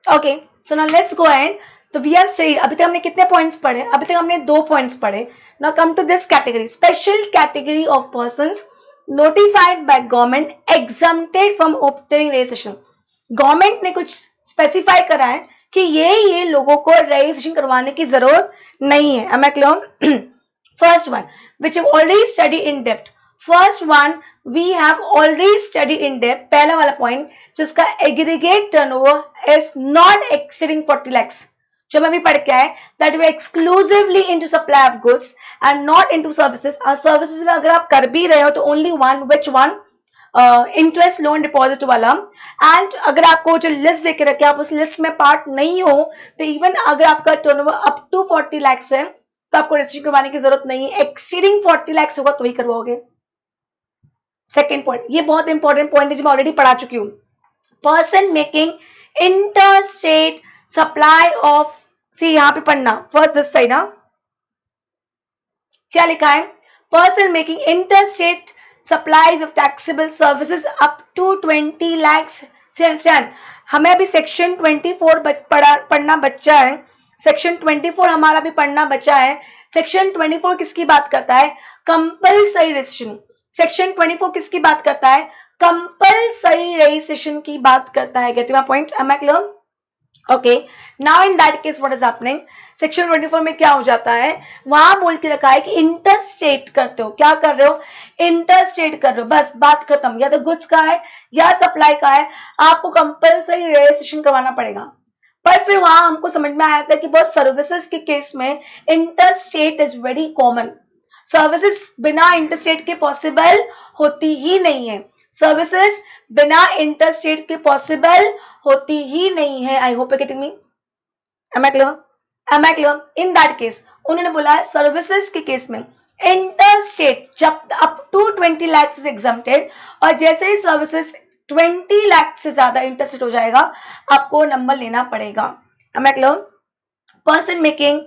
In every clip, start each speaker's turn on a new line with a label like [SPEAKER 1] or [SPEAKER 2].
[SPEAKER 1] Okay, so now let's go ahead. तो we are studied, अभी तक हमने कितने पॉइंट्स पढ़े? अभी तक हमने 2 पॉइंट्स पढ़े। Now come to this category, special category of persons notified by government exempted from obtaining registration. Government ने कुछ स्पेसिफाई करा है कि ये लोगों को रजिस्ट्रेशन करवाने की जरूरत नहीं है। Am I clear? First one, which have already studied in depth. First one, we have already studied in depth. पहला वाला point, जिसका aggregate turnover is not exceeding 40 lakhs. जो मैं अभी पढ़ के आए, that we are exclusively into supply of goods and not into services. और services में अगर आप कर भी रहे हो तो only one, which one? Interest loan deposit वाला। एंड अगर आपको जो लिस्ट देके रखे आप उस लिस्ट में पार्ट नहीं हो तो इवन अगर आपका टर्नओवर अप टू 40 लाख है तो आपको रजिस्ट्रेशन करवाने की जरूरत नहीं है। एक्सीडिंग 40 लाख होगा तो ही करवाओगे। सेकेंड पॉइंट, ये बहुत इंपॉर्टेंट पॉइंट है जो मैं ऑलरेडी पढ़ा चुकी हूँ। Person making inter state supply of, see यहाँ पे पढ़ना फर्स्ट दिस साइड ना, क्या लिखा है? Person making inter state supplies of taxable services up to 20 lakhs. हमें अभी सेक्शन 24 पढ़ना बच्चा है। सेक्शन 24 हमारा भी पढ़ना बचा है। सेक्शन 24 किसकी बात करता है? Compulsory registration. सेक्शन 24 किसकी बात करता है? कंपलसरी रजिस्ट्रेशन की बात करता है। Getting my point? Am I clear? Okay, now in that case what is happening, section 24 में क्या हो जाता है? वहां बोल के रखा है कि इंटरस्टेट करते हो। क्या कर रहे हो? इंटरस्टेट कर रहे हो, बस बात खत्म। या तो गुड्स का है या सप्लाई का है, आपको कंपलसरी रजिस्ट्रेशन करवाना पड़ेगा। पर फिर वहां हमको समझ में आया था कि बहुत सर्विसेज के केस में interstate is very common. Services बिना इंटरस्टेट के पॉसिबल होती ही नहीं है। सर्विसेज बिना इंटरस्टेट के पॉसिबल होती ही नहीं है। I hope you getting me? Am I clear? Am I clear? In that case उन्होंने बोला है सर्विसेज के केस में इंटरस्टेट जब up to 20 lakh is exempted, और जैसे ही सर्विसेज 20 लाख से ज्यादा इंटरस्टेट हो जाएगा आपको नंबर लेना पड़ेगा। Am I clear? Person making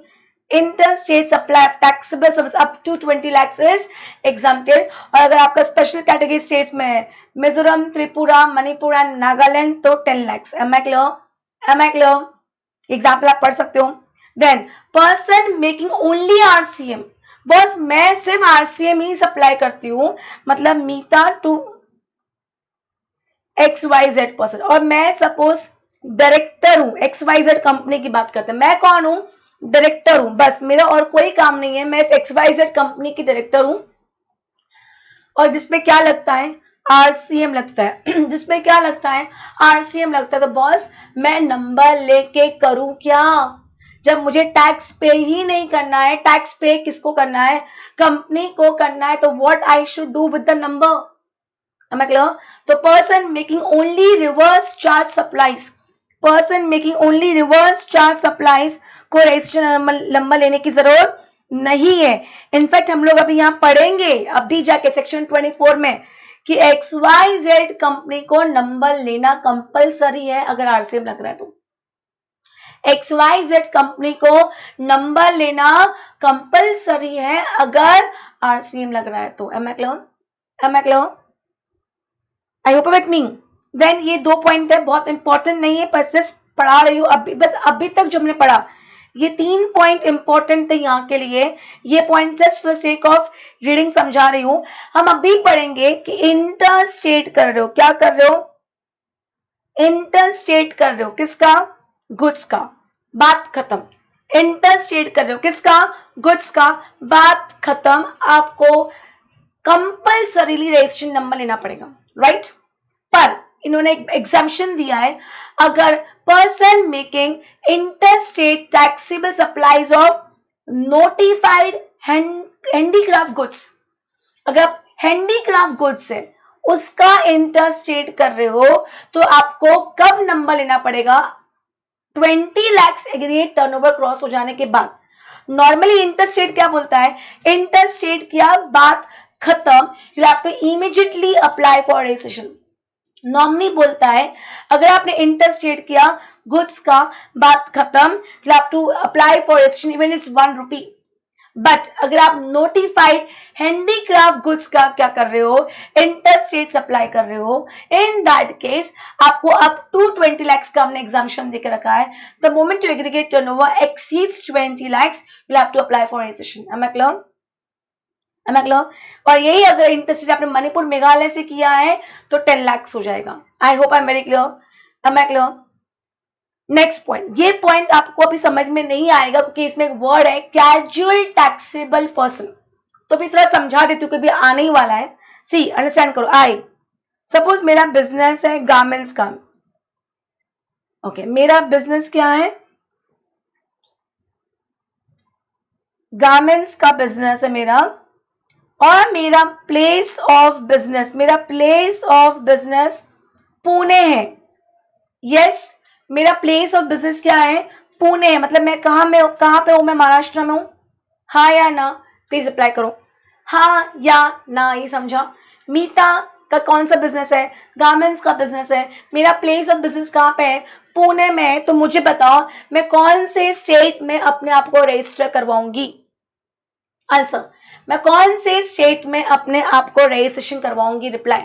[SPEAKER 1] interstate supply of taxable service up to 20 lakhs is exempted। और अगर आपका स्पेशल कैटेगरी स्टेट्स में है मिजोरम, त्रिपुरा, मणिपुर एंड नागालैंड तो 10 lakhs। Am I clear? Am I clear? Example आप पढ़ सकते हो। Then person making only RCM, बस मैं सिर्फ आरसीएम ही सप्लाई करती हूँ, मतलब मीता टू XYZ पर्सन, और मैं सपोज डायरेक्टर हूँ, XYZ कंपनी की बात करते हैं। मैं कौन हूँ? डायरेक्टर हूं, बस मेरा और कोई काम नहीं है, मैं XYZ कंपनी की डायरेक्टर हूं। और जिसमें क्या लगता है? आरसीएम लगता है। जिसमें क्या लगता है? आरसीएम लगता है। तो बॉस मैं नंबर लेके करूं क्या? जब मुझे टैक्स पे ही नहीं करना है, टैक्स पे किसको करना है? कंपनी को करना है। तो what I should do with the number? Am I clear? तो person making only reverse charge supplies, person making only reverse charge supplies को रजिस्ट्रेशन नंबर लेने की जरूरत नहीं है। इनफैक्ट हम लोग अभी यहाँ पढ़ेंगे अभी जाके सेक्शन 24 में कि XYZ कंपनी को नंबर लेना कंपलसरी है अगर आरसीएम लग रहा है तो। XYZ कंपनी को नंबर लेना कंपलसरी है अगर आरसीएम लग रहा है तो। Am I clear? Am I clear? I hope with me. Then ये 2 पॉइंट है, बहुत इंपॉर्टेंट नहीं है, पर जस्ट पढ़ा रही हूँ अभी, बस अभी तक जो हमने पढ़ा ये 3 पॉइंट इंपॉर्टेंट है यहाँ के लिए। ये point just for sake of reading समझा रही हूँ। हम अभी पढ़ेंगे कि इंटरस्टेट कर रहे हो, क्या कर रहे हो? इंटरस्टेट कर रहे हो, किसका? गुड्स का, बात खत्म। इंटरस्टेट कर रहे हो किसका? गुड्स का, बात खत्म। आपको कंपल्सरीली रजिस्ट्रेशन नंबर लेना पड़ेगा, राइट? पर इन्होंने एक एग्जाम्पशन दिया है, अगर person making interstate taxable supplies of notified handicraft goods, अगर आप हैंडीक्राफ्ट गुड्स है उसका इंटरस्टेट कर रहे हो तो आपको कब नंबर लेना पड़ेगा? 20 लाख एग्रीगेट टर्नओवर क्रॉस हो जाने के बाद। नॉर्मली इंटरस्टेट क्या बोलता है? इंटरस्टेट किया, बात खत्म, you have to immediately apply for registration. Normally बोलता है अगर आपने इंटरस्टेट किया गुड्स का, बात खत्म, you have to apply for registration even it's 1 rupee. But अगर आप नोटिफाइड हैंडीक्राफ्ट गुड्स का क्या कर रहे हो, इंटर स्टेट सप्लाई कर रहे हो, इन दैट केस आपको अप टू 20 lakhs का हमने एग्जामिशन देके रखा है. The moment your aggregate turnover exceeds 20 lakhs you will have to apply for registration. Am I clear? Am I clear? और यही अगर इंटर स्टेट आपने मणिपुर मेघालय से किया है तो 10 lakhs हो जाएगा. I hope I am very clear. Am I clear? Next point, ये पॉइंट आपको अभी समझ में नहीं आएगा क्योंकि इसमें एक वर्ड है कैजुअल टैक्सेबल पर्सन. तो भी थोड़ा समझा देती हूँ, कभी आने ही वाला है. सी अंडरस्टैंड करो. आई सपोज मेरा बिजनेस है गारमेंट्स का. ओके मेरा बिजनेस क्या है? गारमेंट्स का बिजनेस है मेरा. और मेरा प्लेस ऑफ बिजनेस, मेरा प्लेस ऑफ बिजनेस पुणे है. यस मेरा प्लेस ऑफ बिजनेस क्या है? पुणे है. मतलब मैं कहां पे हूं? मैं महाराष्ट्र में हूं. हाँ या ना? प्लीज अप्लाई करो. हाँ या ना, ये समझा. मीता का कौन सा बिजनेस है? गारमेंट्स का बिजनेस है. मेरा प्लेस ऑफ बिजनेस कहां पे है? पुणे में है. तो मुझे बताओ मैं कौन से स्टेट में अपने आप को रजिस्टर करवाऊंगी? आंसर, मैं कौन से स्टेट में अपने आप को रजिस्ट्रेशन करवाऊंगी? Reply,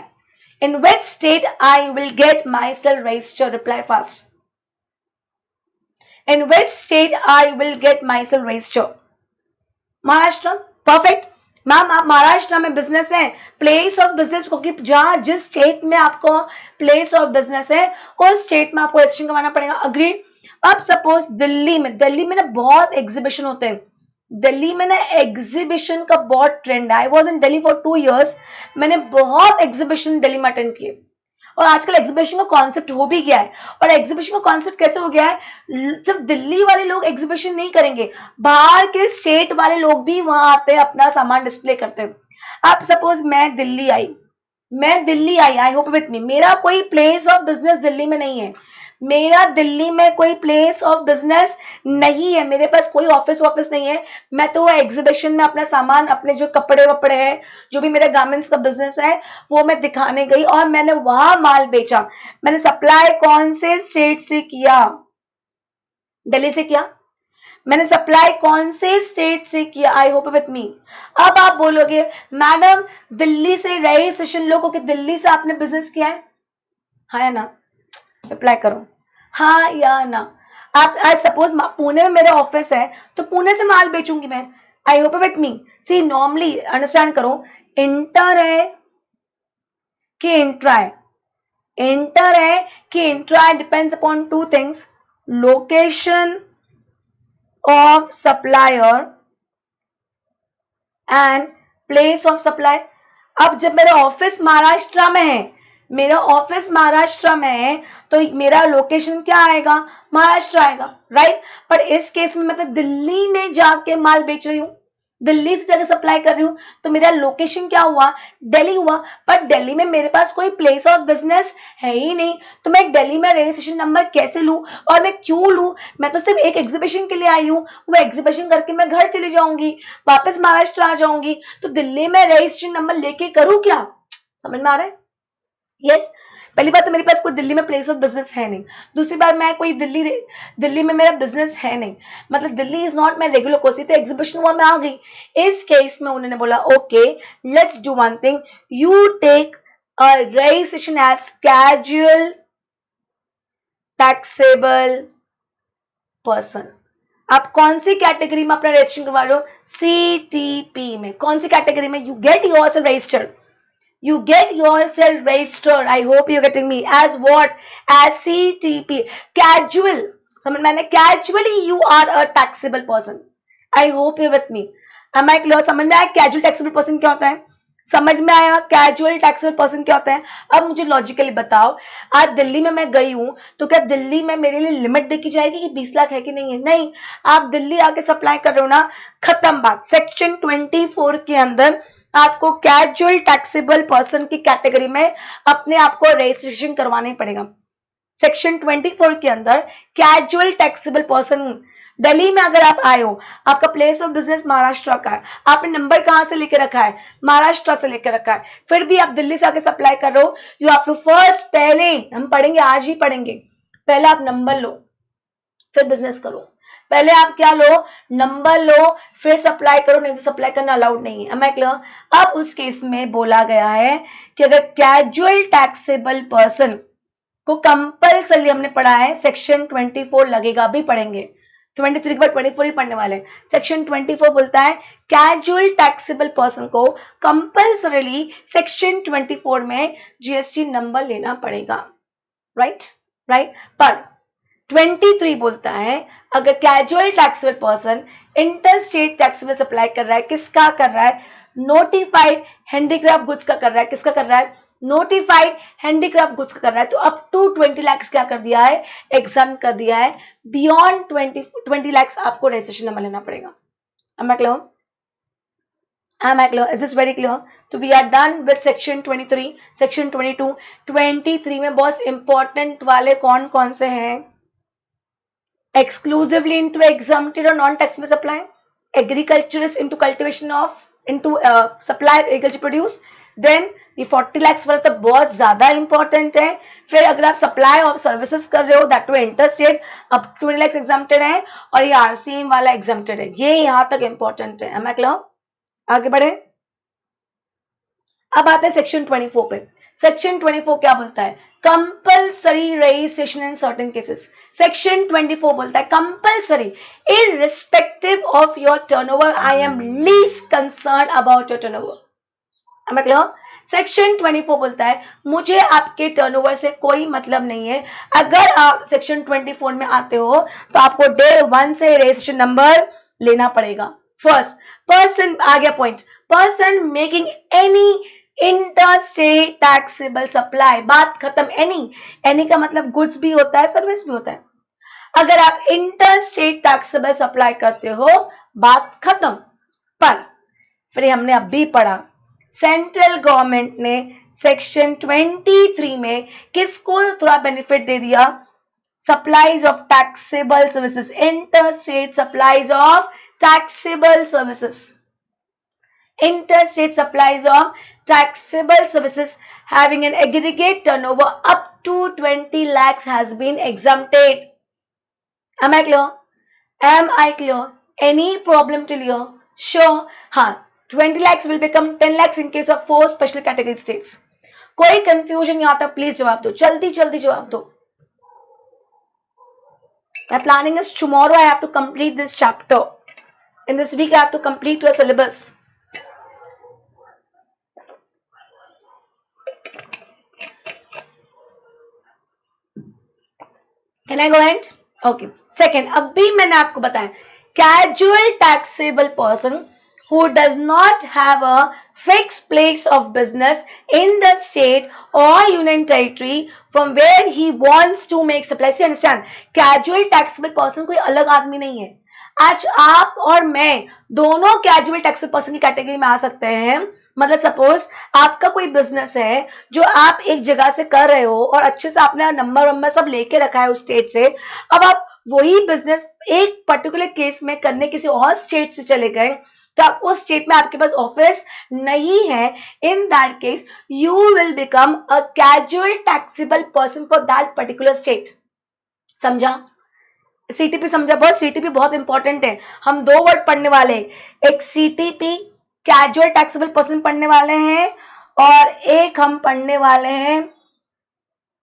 [SPEAKER 1] in which state I will get myself registered? Reply fast. In which state I will get myself registered? Maharashtra. Perfect. Ma'am आप महाराष्ट्र में बिजनेस है, प्लेस ऑफ बिजनेस को कि जहां जिस स्टेट में आपको प्लेस ऑफ बिजनेस है उस स्टेट में आपको रजिस्ट्रेशन करवाना पड़ेगा. अग्री. अब सपोज दिल्ली में ना बहुत एग्जीबिशन होते हैं. दिल्ली में ना एग्जीबिशन का बहुत ट्रेंड है. I was in Delhi for 2 years. मैंने बहुत एग्जीबिशन दिल्ली में अटेंड किए. और आजकल एग्जीबिशन का कॉन्सेप्ट हो भी गया है. और एग्जीबिशन का कॉन्सेप्ट कैसे हो गया है? सिर्फ दिल्ली वाले लोग एग्जीबिशन नहीं करेंगे, बाहर के स्टेट वाले लोग भी वहां आते हैं, अपना सामान डिस्प्ले करते हैं. आप सपोज मैं दिल्ली आई, आई होप विथ मी. मेरा कोई प्लेस ऑफ बिजनेस दिल्ली में नहीं है. मेरा दिल्ली में कोई प्लेस ऑफ बिजनेस नहीं है. मेरे पास कोई ऑफिस नहीं है. मैं तो एग्जीबिशन में अपना सामान, अपने जो कपड़े वपड़े हैं, जो भी मेरे गारमेंट्स का बिजनेस है, वो मैं दिखाने गई और मैंने वहां माल बेचा. मैंने सप्लाई कौन से स्टेट से किया? दिल्ली से किया. मैंने सप्लाई कौन से स्टेट से किया? आई होप विथ मी. अब आप बोलोगे मैडम दिल्ली से रजिस्ट्रेशन लो क्योंकि दिल्ली से आपने बिजनेस किया है. हाँ या ना? अप्लाई करो. हाँ या ना? आप आज सपोज पुणे में मेरा ऑफिस है तो पुणे से माल बेचूंगी मैं. I hope with me. See normally understand करो, इंटर है कि इंट्रा है? इंटर है कि intra depends upon 2 things, location of supplier and place of supply. अब जब मेरा ऑफिस महाराष्ट्र में है तो मेरा लोकेशन क्या आएगा? महाराष्ट्र आएगा. राइट. पर इस केस में मैं तो दिल्ली में जाके माल बेच रही हूँ, दिल्ली से जाके सप्लाई कर रही हूँ, तो मेरा लोकेशन क्या हुआ? दिल्ली हुआ. पर दिल्ली में मेरे पास कोई प्लेस ऑफ बिजनेस है ही नहीं. तो मैं दिल्ली में रजिस्ट्रेशन नंबर कैसे लूं और मैं क्यों लूं? मैं तो सिर्फ एक एग्जीबिशन के लिए आई हूँ. वो एग्जीबिशन करके मैं घर चली जाऊंगी, वापस महाराष्ट्र आ जाऊंगी. तो दिल्ली में रजिस्ट्रेशन नंबर लेके करूँ क्या? समझ में आ रहा है? यस. पहली बात तो मेरे पास कोई दिल्ली में प्लेस ऑफ बिजनेस है नहीं. दूसरी बात मैं कोई दिल्ली में मेरा बिजनेस है नहीं. मतलब Delhi is not my regular course. तो एग्जीबिशन हुआ, मैं आ गई. इस केस में उन्होंने बोला okay let's do one thing, you take a registration as casual taxable person. आप कौन सी कैटेगरी में अपना रजिस्ट्रेशन करवा रहे हो? CTP में. कौन सी कैटेगरी में? You get yourself registered. You get yourself registered. I hope you're getting me. As what? As CTP. Casual. समझ में आया? Casually you are a taxable person. I hope you're with me. Am I clear? समझ में आया casual taxable person क्या होता है? समझ में आया casual taxable person क्या होता है? अब मुझे लॉजिकली बताओ, आज दिल्ली में मैं गई हूं तो क्या दिल्ली में मेरे लिए लिमिट देखी जाएगी कि 20 लाख है कि नहीं है? नहीं. आप दिल्ली आके सप्लाई कर रहे हो ना, खत्म बात. सेक्शन 24 के अंदर आपको कैजुअल टैक्सेबल पर्सन की कैटेगरी में अपने आप को रजिस्ट्रेशन करवाना ही पड़ेगा. सेक्शन 24 के अंदर कैजुअल टैक्सेबल पर्सन. दिल्ली में अगर आप आए हो, आपका प्लेस ऑफ बिजनेस महाराष्ट्र का है, आपने नंबर कहां से लेके रखा है? महाराष्ट्र से लेकर रखा है. फिर भी आप दिल्ली से आके सप्लाई कर रहे हो, यू हैव टू फर्स्ट, पहले हम पढ़ेंगे, आज ही पढ़ेंगे, पहले आप नंबर लो. फिर बिजनेस करो। पहले आप क्या लो, नंबर लो, फिर सप्लाई करो, नहीं तो सप्लाई करना अलाउड नहीं है। Am I clear? अब उस केस में बोला गया है कि अगर कैजुअल टैक्सेबल पर्सन को कंपल्सरी, हमने पढ़ा है सेक्शन 24 लगेगा, अभी पढ़ेंगे 23 के बाद 24 ही पढ़ने वाले हैं। सेक्शन 24 बोलता है कैजुअल टैक्सेबल पर्सन को कंपल्सरीली सेक्शन 24 में जीएसटी नंबर लेना पड़ेगा, राइट राइट। पर 23 बोलता है अगर casual taxable person inter state taxable supply कर रहा है, किसका कर रहा है, नोटिफाइड हैंडीक्राफ्ट गुड्स का कर रहा है, किसका कर रहा है, नोटिफाइड हैंडीक्राफ्ट गुड्स का कर रहा है, तो अप टू 20 लाख क्या कर दिया है, एग्जाम कर दिया है। बियॉन्ड 20 लाख आपको रजिस्ट्रेशन नंबर लेना पड़ेगा। Am I clear? Am I clear? Is this very clear? तो we are done with section 23, section 22, 23 में बहुत इंपॉर्टेंट वाले कौन कौन से हैं, exclusively into exempted or non-taxable supply, agriculturist into cultivation of, into supply of agriculture produce, then ये 40 lakhs वाला तो बहुत ज्यादा इंपॉर्टेंट है। फिर अगर आप सप्लाई ऑफ सर्विसेज कर रहे हो दैट टू इंटर स्टेट, अब 20 lakhs एग्जाम्प्टेड है, और ये आरसीएम वाला एग्जाम्प्टेड है, ये यहाँ तक इंपॉर्टेंट है। Am I clear? आगे बढ़े। अब आते हैं सेक्शन 24 पे। सेक्शन 24 क्या बोलता है, compulsory registration in certain cases. Section 24 बोलता है compulsory irrespective of your turnover, I am least concern about your turnover. Am I clear? Section 24 बोलता है मुझे आपके टर्नओवर से कोई मतलब नहीं है, अगर आप सेक्शन 24 में आते हो तो आपको डे 1 से रजिस्ट्रेशन नंबर लेना पड़ेगा। फर्स्ट पर्सन, आ गया point, person making any interstate taxable supply, बात खत्म। एनी का मतलब गुड्स भी होता है, सर्विस भी होता है। अगर आप इंटरस्टेट टैक्सेबल सप्लाई करते हो, बात खत्म। पर फिर हमने अभी पढ़ा सेंट्रल गवर्नमेंट ने सेक्शन 23 में किसको थोड़ा बेनिफिट दे दिया, supplies of taxable services, interstate supplies of taxable services, interstate supplies of taxable services having an aggregate turnover up to 20 lakhs has been exempted. Am I clear? Am I clear? Any problem till here? Sure. हाँ, 20 lakhs will become 10 lakhs in case of 4 special category states. कोई confusion यहाँ तक please जवाब दो, जल्दी जल्दी जवाब दो। My planning is tomorrow I have to complete this chapter. In this week I have to complete your syllabus. Can I go ahead? Okay. Second, अभी मैंने आपको बताया casual taxable person who does not have a fixed place of business in the state or union territory from where he wants to make supply. See, understand? Casual taxable person कोई अलग आदमी नहीं है। आज आप और मैं दोनों कैजुअल टैक्सेबल पर्सन की कैटेगरी में आ सकते हैं। मतलब सपोज आपका कोई बिजनेस है जो आप एक जगह से कर रहे हो और अच्छे से आपने नंबर वंबर सब लेके रखा है उस स्टेट से, अब आप वही बिजनेस एक पर्टिकुलर केस में करने किसी और स्टेट से चले गए, तो आप उस स्टेट में आपके पास ऑफिस नहीं है, इन that case you will become a casual taxable person for that particular state. समझा? सीटीपी समझा? बहुत सीटीपी बहुत इंपॉर्टेंट है। हम 2 वर्ड पढ़ने वाले, एक सीटीपी कैजुअल टैक्सेबल पर्सन पढ़ने वाले हैं और एक हम पढ़ने वाले हैं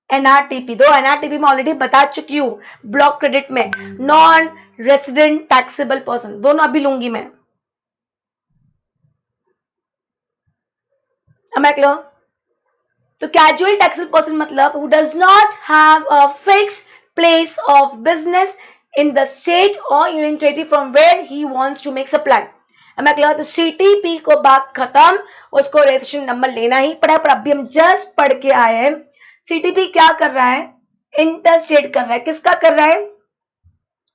[SPEAKER 1] एनआरटीपी। 2 एनआरटीपी में ऑलरेडी बता चुकी हूं, ब्लॉक क्रेडिट में नॉन रेसिडेंट टैक्सेबल पर्सन, दोनों अभी लूंगी मैं। Am I clear? तो कैजुअल टैक्सेबल पर्सन मतलब who does not have a fixed place of business in the state or union territory from where he wants to make supply. Am I clear? तो CTP को बात खत्म, उसको registration number लेना ही पड़ा। पर अभी हम जस्ट पढ़ के आए हैं सीटीपी क्या कर रहा है, इंटरस्टेट कर रहा है, किसका कर रहा है,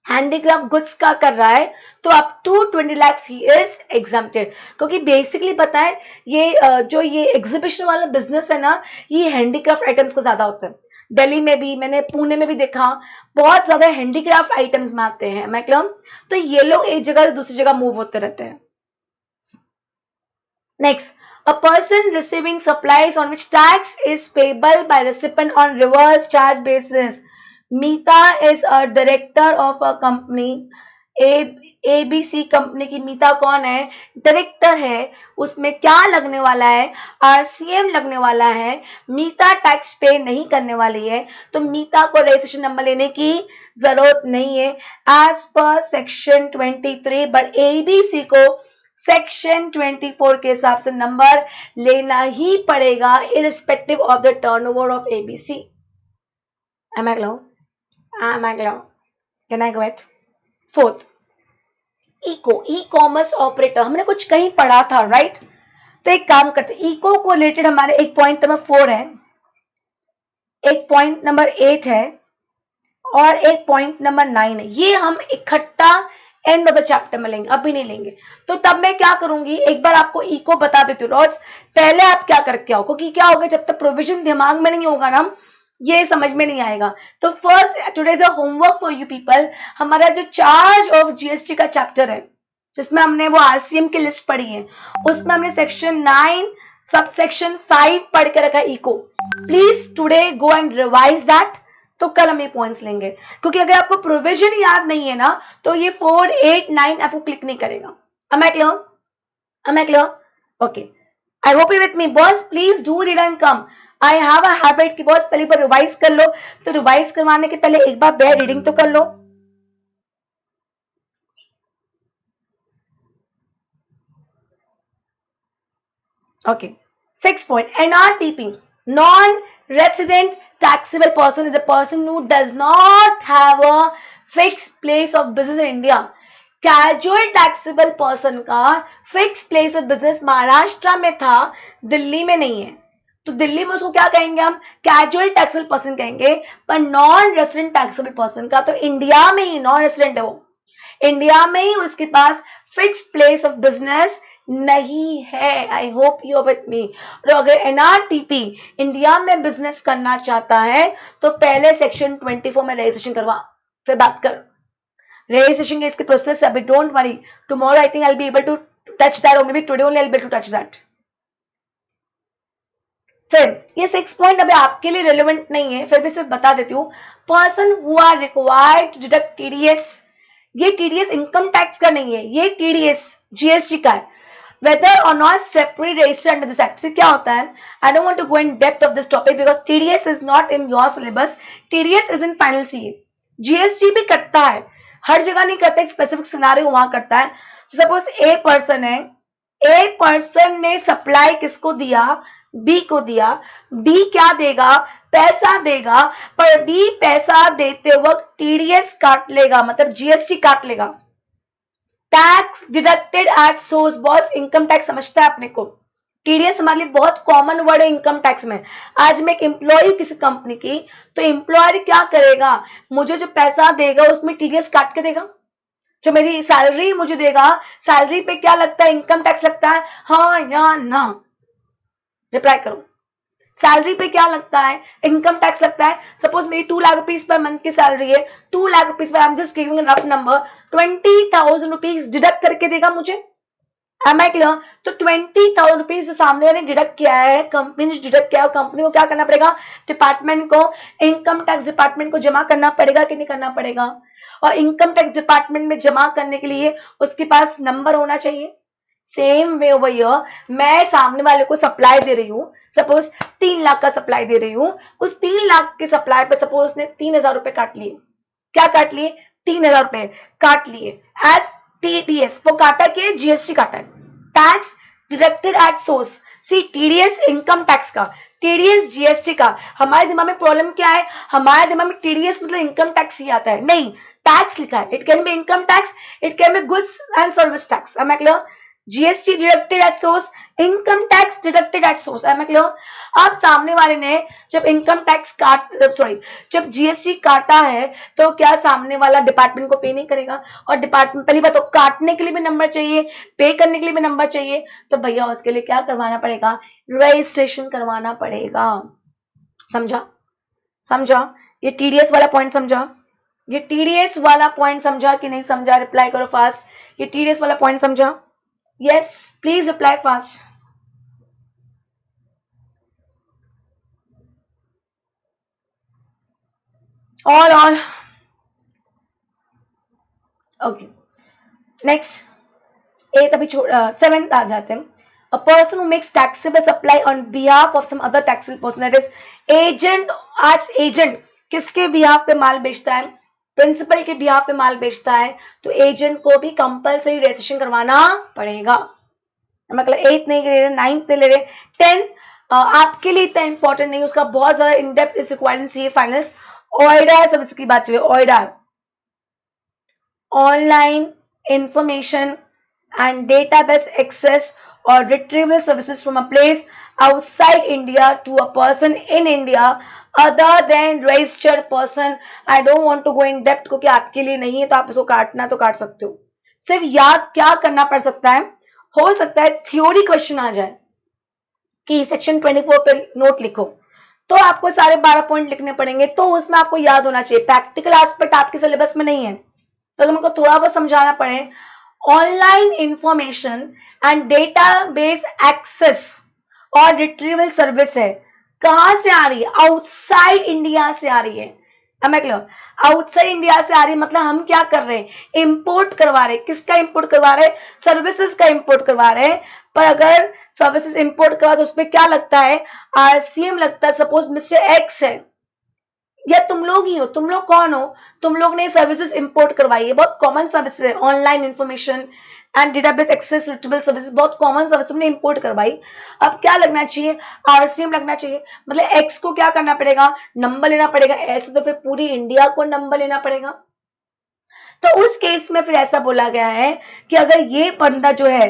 [SPEAKER 1] हैंडीक्राफ्ट गुड्स का कर रहा है, तो अप टू 20 lakhs ही इज एग्जम्प्टेड। क्योंकि बेसिकली पता है ये जो ये एग्जीबिशन वाला बिजनेस है ना, ये हैंडीक्राफ्ट आइटम्स का ज्यादा होता है। दिल्ली में भी, मैंने पुणे में भी देखा, बहुत ज्यादा हैंडीक्राफ्ट आइटम्स में आते हैं। मैं क्लम, तो ये लोग एक जगह से दूसरी जगह मूव होते रहते हैं। Next, a person receiving supplies on which tax is payable by recipient on reverse charge basis Meeta is a director of a company, ABC company की मीता कौन है? डायरेक्टर है। उसमें क्या लगने वाला है? आरसीएम लगने वाला है। मीता टैक्स पे नहीं करने वाली है, तो मीता को रजिस्ट्रेशन नंबर लेने की जरूरत नहीं है as per section 23, but ABC को सेक्शन 24 के हिसाब से नंबर लेना ही पड़ेगा irrespective of the turnover of ABC. Am I clear? Am I clear? Can I go ahead? Fourth, E commerce operator, हमने कुछ कहीं पढ़ा था, राइट? तो एक काम करते, इको को रिलेटेड हमारे एक पॉइंट नंबर 4 है, एक पॉइंट नंबर 8 है और एक पॉइंट नंबर 9 है। ये हम इकट्ठा एंड ऑफ द चैप्टर में लेंगे, अभी नहीं लेंगे। तो तब मैं क्या करूंगी, एक बार आपको इको बता देती हूँ रोज, पहले आप क्या करके आओ, क्योंकि क्या होगा जब तक प्रोविजन दिमाग में नहीं होगा ना, ये समझ में नहीं आएगा। तो first today is a homework for you people, हमारा जो चार्ज ऑफ जीएसटी का चैप्टर है, जिसमें हमने वो आरसीएम की लिस्ट पढ़ी है, उसमें हमने सेक्शन 9 सब सेक्शन 5 पढ़ के रखा इको। Please today go and revise that, तो कल हम ये पॉइंट्स लेंगे, क्योंकि अगर आपको प्रोविजन याद नहीं है ना, तो ये 4, 8, 9 आपको क्लिक नहीं करेगा। Am I clear? Am I clear? Okay. I hope you with me, boss. Please do read and come. I have a habit कि बॉस पहले बार रिवाइज कर लो, तो रिवाइज करवाने के पहले एक बार बैर रीडिंग तो कर लो। Okay. 6 point, NRTP, non-resident taxable person is a person who does not have a fixed place of business in India. Casual taxable person का fix place of business Maharashtra में था, दिल्ली में नहीं है, तो दिल्ली में उसको क्या कहेंगे हम? कैजुअल टैक्सेबल पर्सन कहेंगे। पर नॉन रेसिडेंट टैक्सेबल पर्सन का तो इंडिया में ही नॉन रेसिडेंट है, वो इंडिया में ही उसके पास फिक्स प्लेस ऑफ बिजनेस नहीं है। I hope you are with me. और अगर एनआरटीपी इंडिया में बिजनेस करना चाहता है तो पहले सेक्शन 24 में रजिस्ट्रेशन करवा, फिर बात कर। रजिस्ट्रेशन के इसके प्रोसेस अभी, don't worry, tomorrow I think I will be able to touch that, और maybe today only I will be able to touch that. फिर ये 6 पॉइंट अभी आपके लिए रेलेवेंट नहीं है, फिर भी सिर्फ बता देती हूँ। Person who are required to deduct TDS, ये टीडीएस इनकम टैक्स का नहीं है, ये टीडीएस जीएसटी का है। whether or not separate registered under this act, से क्या होता है? I don't want to go in depth of this topic because TDS is not in your syllabus. TDS is in final CA. GST भी कटता है, हर जगह नहीं करता, एक स्पेसिफिक सिनारियो वहां करता है। तो सपोज ए पर्सन है, ए पर्सन ने सप्लाई किसको दिया? बी को दिया। बी क्या देगा? पैसा देगा, पर बी पैसा देते वक्त टीडीएस काट लेगा, मतलब जीएसटी काट लेगा। Tax deducted at source, boss income tax समझता है अपने को। टीडीएस हमारे लिए बहुत कॉमन वर्ड है इनकम टैक्स में। आज मैं एक एम्प्लॉय किसी कंपनी की, तो एम्प्लॉयर क्या करेगा? मुझे जो पैसा देगा उसमें टीडीएस काट के देगा। जो मेरी सैलरी मुझे देगा, सैलरी पे क्या लगता है? इनकम टैक्स लगता है, हाँ या ना? रिप्लाई करो। सैलरी पे क्या लगता है? इनकम टैक्स लगता है। सपोज मेरी 2 लाख रुपीज पर मंथ की सैलरी है, 2 lakh rupees per, I am just giving rough number, 20,000 rupees deduct करके देगा मुझे। Am I clear? तो 20,000 रुपीज जो सामने वाले डिडक्ट किया है, कंपनी ने डिडक्ट किया है, कंपनी को क्या करना पड़ेगा? डिपार्टमेंट को, इनकम टैक्स डिपार्टमेंट को जमा करना पड़ेगा कि नहीं करना पड़ेगा? और इनकम टैक्स डिपार्टमेंट में जमा करने के लिए उसके पास नंबर होना चाहिए। सेम वे ओवर हियर, मैं सामने वाले को सप्लाई दे रही हूँ, सपोज 3 लाख का सप्लाई दे रही हूँ, उस 3 लाख के सप्लाई पे सपोज ने 3,000 रुपए काट लिए। क्या काट लिए? 3,000 रुपए काट लिए एज टीडीएस। वो काटा के जीएसटी काटा है, tax deducted at source. See TDS income tax का, टीडीएस जीएसटी का। हमारे दिमाग में प्रॉब्लम क्या है? हमारे दिमाग में टीडीएस मतलब इनकम टैक्स ही आता है, नहीं, टैक्स लिखा है। It can be income tax, it can be goods and service tax. Am I clear? GST deducted at source, income tax deducted at source. Am I clear? अब सामने वाले ने जब इनकम टैक्स जब जीएसटी काटा है, तो क्या सामने वाला डिपार्टमेंट को पे नहीं करेगा? और डिपार्टमेंट, पहली बात तो काटने के लिए भी नंबर चाहिए, पे करने के लिए भी नंबर चाहिए, तो भैया उसके लिए क्या करवाना पड़ेगा? रजिस्ट्रेशन करवाना पड़ेगा। समझा? समझा? ये टीडीएस वाला पॉइंट समझा? ये टीडीएस वाला पॉइंट समझा कि नहीं समझा? रिप्लाई करो फास्ट। ये टीडीएस वाला पॉइंट समझा? Yes, please reply fast. all okay next eight अभी सेवेंथ आ जाते हैं. A person who makes taxable supply on behalf of some other taxable person, that is agent. आज एजेंट किसके बिहाफ पे माल बेचता है? प्रिंसिपल के बिहाफ पे माल बेचता है, तो एजेंट को भी कंपलसरी रजिस्ट्रेशन करवाना पड़ेगा. मतलब 8 नहीं ले रहे, 9th नहीं ले रहे, 10th आपके लिए इतना इंपॉर्टेंट नहीं, उसका बहुत ज्यादा इन डेप्थ इस रिक्वायरमेंट सी फाइनेंस. ऑयडा सर्विस की बात चलिए. ऑयडा online information and database access or retrieval services from a place outside India to a person in India other than registered person. I don't want to go in depth क्योंकि आपके लिए नहीं है, तो आप इसको काटना तो काट सकते हो. सिर्फ याद क्या करना पड़ सकता है, हो सकता है थ्योरी क्वेश्चन आ जाए कि सेक्शन 24 पे नोट लिखो, तो आपको सारे 12 पॉइंट लिखने पड़ेंगे, तो उसमें आपको याद होना चाहिए. प्रैक्टिकल एस्पेक्ट आपके सिलेबस में नहीं है, तो तुमको थोड़ा बहुत समझाना पड़े. Online information and database access और रिट्रीवल सर्विस है, कहां से आ रही है? आउटसाइड इंडिया से आ रही है. मतलब आउटसाइड इंडिया से आ रही है, मतलब हम क्या कर रहे हैं? इंपोर्ट करवा रहे हैं. किसका इंपोर्ट करवा रहे हैं? सर्विसेज का इंपोर्ट करवा रहे हैं. पर अगर सर्विसेज इंपोर्ट करवा तो उसमें क्या लगता है? आरसीएम लगता है. सपोज मिस्टर एक्स है या तुम लोग ही हो, तुम लोग कौन हो? तुम लोग ने सर्विसेज इंपोर्ट करवाई है, बहुत कॉमन सर्विसेज है. Online information and database access retrieval services बहुत कॉमन सर्विस तुमने इंपोर्ट करवाई. अब क्या लगना चाहिए? आरसीएम लगना चाहिए. मतलब एक्स को क्या करना पड़ेगा? नंबर लेना पड़ेगा. ऐसे तो फिर पूरी इंडिया को नंबर लेना पड़ेगा. तो उस केस में फिर ऐसा बोला गया है कि अगर ये बंदा जो है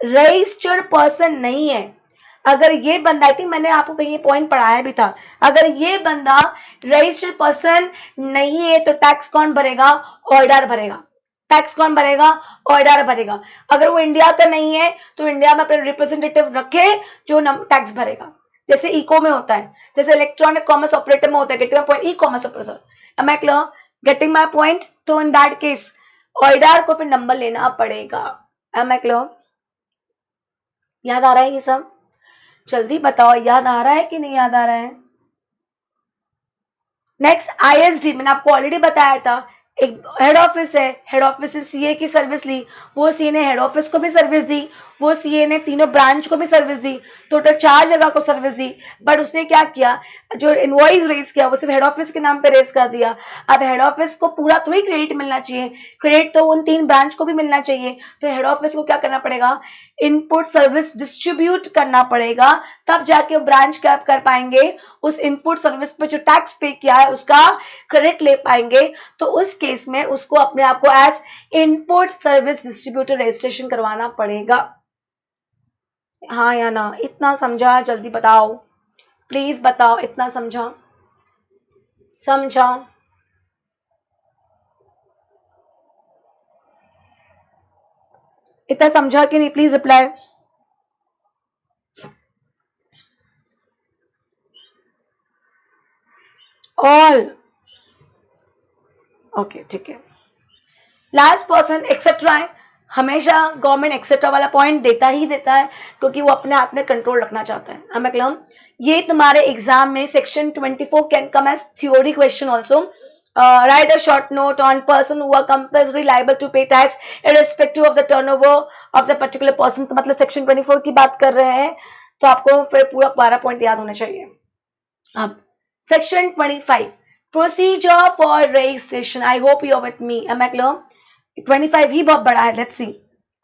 [SPEAKER 1] रजिस्टर्ड पर्सन नहीं है, अगर ये बंदा, आई थिंक मैंने आपको कहीं ये पॉइंट पढ़ाया भी था, अगर ये बंदा रजिस्टर्ड पर्सन नहीं है तो टैक्स कौन भरेगा? ऑर्डर भरेगा. टैक्स कौन भरेगा? ऑर्डर भरेगा. अगर वो इंडिया का नहीं है तो इंडिया में अपने रिप्रेजेंटेटिव रखे जो टैक्स भरेगा. जैसे इको में होता है, जैसे इलेक्ट्रॉनिक कॉमर्स ऑपरेटर में होता है. Getting my point? E commerce operator. Am I clear? Getting my point? तो इन दैट केस ऑर्डर को फिर नंबर लेना पड़ेगा. Am I clear? याद आ रहा है ये सब? जल्दी बताओ, याद आ रहा है कि नहीं याद आ रहा है? नेक्स्ट आईएसडी, मैंने आपको ऑलरेडी बताया था. एक हेड ऑफिस है, हेड ऑफिस से सीए की सर्विस ली, वो सीए ने हेड ऑफिस को भी सर्विस दी, वो सीए ने तीनों ब्रांच को भी सर्विस दी, टोटल 4 जगह को सर्विस दी. बट उसने क्या किया? जो इनवॉइस रेज किया वो सिर्फ हेड ऑफिस के नाम पे रेज कर दिया. अब हेड ऑफिस को पूरा थोड़ी क्रेडिट मिलना चाहिए, क्रेडिट तो उन 3 ब्रांच को भी मिलना चाहिए. तो हेड ऑफिस को क्या करना पड़ेगा? इनपुट सर्विस डिस्ट्रीब्यूट करना पड़ेगा, तब जाके वो ब्रांच क्या कर पाएंगे? उस इनपुट सर्विस पे जो टैक्स पे किया है उसका क्रेडिट ले पाएंगे. तो उस केस में उसको अपने आप को as input service distributor registration करवाना पड़ेगा. हाँ या ना? इतना समझा? जल्दी बताओ, प्लीज बताओ. इतना समझा? समझा? इतना समझा कि नहीं? Please reply. ऑल ओके, ठीक है. लास्ट पर्सन एक्सेट्रा है. हमेशा गवर्नमेंट एक्सेट्रा वाला पॉइंट देता ही देता है, क्योंकि वो अपने आप में कंट्रोल रखना चाहता है. हमें क्लियर? ये तुम्हारे एग्जाम में section 24 can come as theory question also. Write a short note on person who are compulsory liable to pay tax irrespective of the turnover of the particular person. तो मतलब section 24 की बात कर रहे हैं, तो आपको फिर पूरा 12 पॉइंट याद होना चाहिए. अब section 25 procedure for registration. I hope you are with me. Am I clear? 25 ही बहुत बड़ा है. Let's see.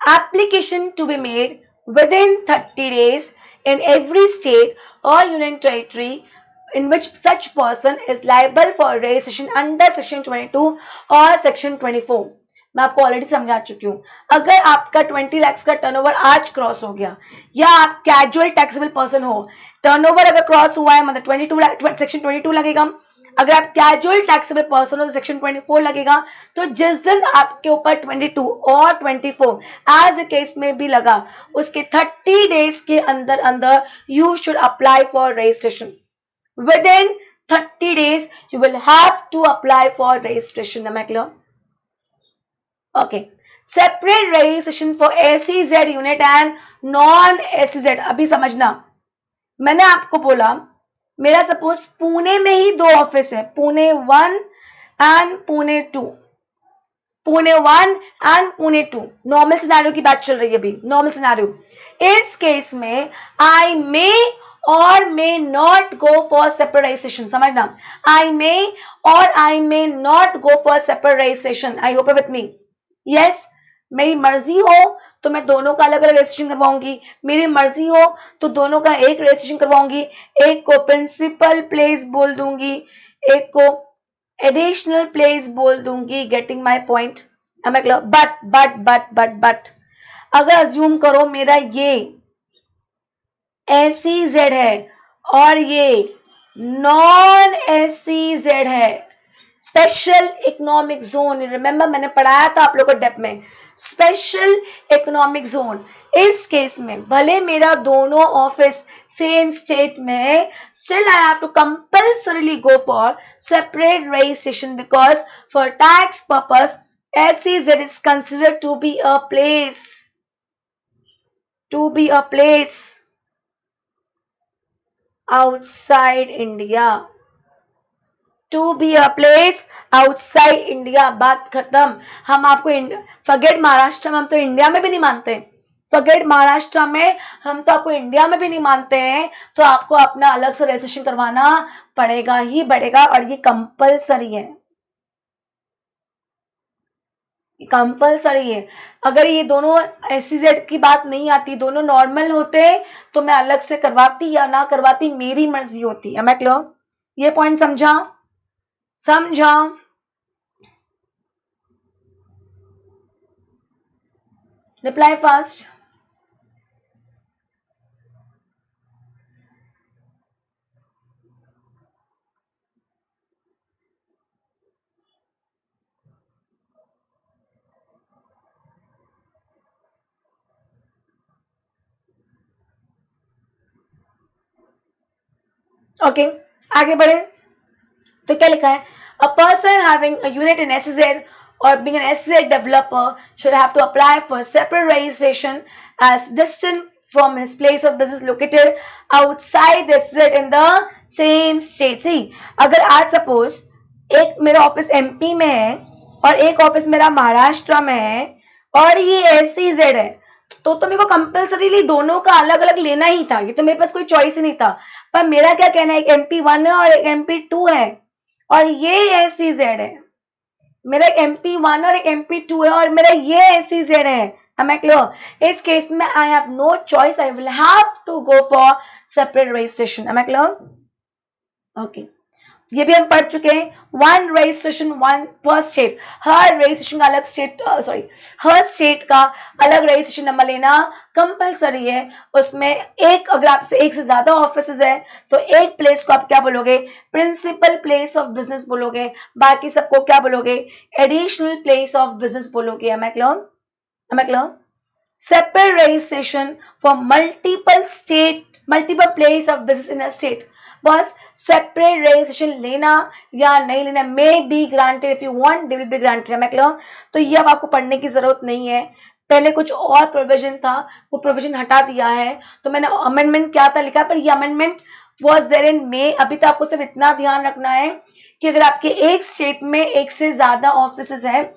[SPEAKER 1] Application to be made within 30 days in every state or union territory in which such person is liable for registration under section 22 और section 24. मैं आपको already समझा चुकी हूँ. अगर आपका 20 लाख का टर्नओवर आज क्रॉस हो गया, या आप कैजुअल टैक्सेबल पर्सन हो, टर्नओवर अगर क्रॉस हुआ है मतलब 22 लाख, सेक्शन 22 लगेगा. अगर आप कैजुअल टैक्सेबल पर्सन हो तो सेक्शन 24 लगेगा. तो जिस दिन आपके ऊपर 22 और 24 एज ए केस में भी लगा, उसके 30 डेज के अंदर अंदर you should apply for registration. With in 30 days you will have to apply for registration. Am I clear? Okay. Separate registration for SEZ unit and non SEZ. अभी समझना, मैंने आपको बोला मेरा सपोज पुणे में ही 2 ऑफिस है, Pune 1 and Pune 2, Pune 1 and Pune 2, normal scenario की बात चल रही है अभी, नॉर्मल सिनेरियो। इस केस में आई मे और मे नॉट गो फॉर सेपरेटाइजेशन, समझना, I may or I may not go for separatization. I hope with me, yes, मेरी मर्जी हो तो मैं दोनों का अलग अलग रजिस्ट्रेशन करवाऊंगी, मेरी मर्जी हो तो दोनों का एक रजिस्ट्रेशन करवाऊंगी, एक को प्रिंसिपल प्लेस बोल दूंगी, एक को एडिशनल प्लेस बोल दूंगी। Getting my point? बट अगर अज्यूम करो मेरा ये SEZ है और ये नॉन SEZ है, स्पेशल इकोनॉमिक जोन, रिमेंबर मैंने पढ़ाया था आप लोगों को डेप्थ में, स्पेशल इकोनॉमिक जोन। इस केस में भले मेरा दोनों ऑफिस सेम स्टेट में है, still I have to compulsorily go for separate registration because for tax purpose SEZ is considered to be a place, outside India, to be a place outside India। बात खत्म। हम आपको forget Maharashtra में, हम तो India में भी नहीं मानते, फॉरगेट महाराष्ट्र में हम तो आपको इंडिया में भी नहीं मानते हैं, तो आपको अपना अलग से रजिस्ट्रेशन करवाना पड़ेगा ही पड़ेगा, और ये कंपल्सरी है, कंपल्सरी है। अगर ये दोनों SEZ की बात नहीं आती, दोनों नॉर्मल होते तो मैं अलग से करवाती या ना करवाती, मेरी मर्जी होती है। मैं क्लियर? ये पॉइंट समझा? Reply fast. ओके, आगे बढ़े तो क्या लिखा है? A person having a unit in SEZ or being an SEZ developer should have to apply for separate registration as distant from his place of business located outside the SEZ in the same state। See, अगर आज suppose एक मेरा office MP में है और एक office मेरा महाराष्ट्र में है और ये SEZ है, तो मेरे को कंपल्सरीली दोनों का अलग अलग लेना ही था, ये तो मेरे पास कोई चॉइस ही नहीं था। पर मेरा क्या कहना है, एक MP1 है और एक MP2 है, और ये SEZ है, मेरा एक MP1 और एक MP2 है और मेरा ये SEZ है। Am I clear? इस केस में I have no choice, I will have to go for separate registration। Am I clear? Okay, ये भी हम पढ़ चुके हैं। वन रजिस्ट्रेशन वन पर स्टेट, हर रजिस्ट्रेशन का अलग स्टेट, हर स्टेट का अलग रजिस्ट्रेशन नंबर लेना कंपलसरी है। उसमें एक, अगर आपसे एक से ज्यादा ऑफिसेज है तो एक प्लेस को आप क्या बोलोगे? प्रिंसिपल प्लेस ऑफ बिजनेस बोलोगे, बाकी सबको क्या बोलोगे? एडिशनल प्लेस ऑफ बिजनेस बोलोगे। Am I clear? Am I clear? Separate registration for multiple place of business in a state। बस सेपरेट रजिस्ट्रेशन लेना या नहीं लेना, may be granted, if you want they will be granted. मैं clear? तो ये अब आपको पढ़ने की जरूरत नहीं है। पहले कुछ और प्रोविजन था, वो प्रोविजन हटा दिया है, तो मैंने अमेंडमेंट क्या था लिखा, पर ये अमेंडमेंट वाज देयर इन मे। अभी तो आपको सिर्फ इतना ध्यान रखना है कि अगर आपके एक स्टेट में एक से ज्यादा ऑफिसेज है,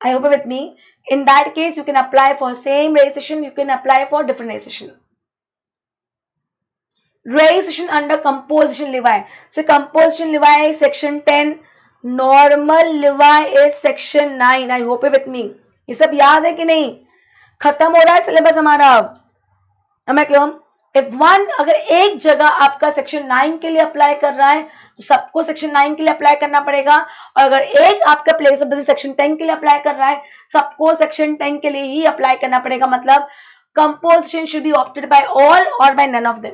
[SPEAKER 1] I hope with me, in that case you can apply for same registration, you can apply for different registration under composition levy। So composition levy is section 10, normal levy is section 9। I hope with me, ये सब याद है कि नहीं? खत्म हो रहा है सिलेबस हमारा अब। Am I clear? If one, अगर एक जगह आपका सेक्शन 9 के लिए अप्लाई कर रहा है तो सबको सेक्शन 9 के लिए अप्लाई करना पड़ेगा, और अगर एक आपका प्लेस ऑफ बिजनेस सेक्शन 10 के लिए अप्लाई कर रहा है, सबको सेक्शन 10 के लिए ही अप्लाई करना पड़ेगा। मतलब composition should be opted by all or by none of them.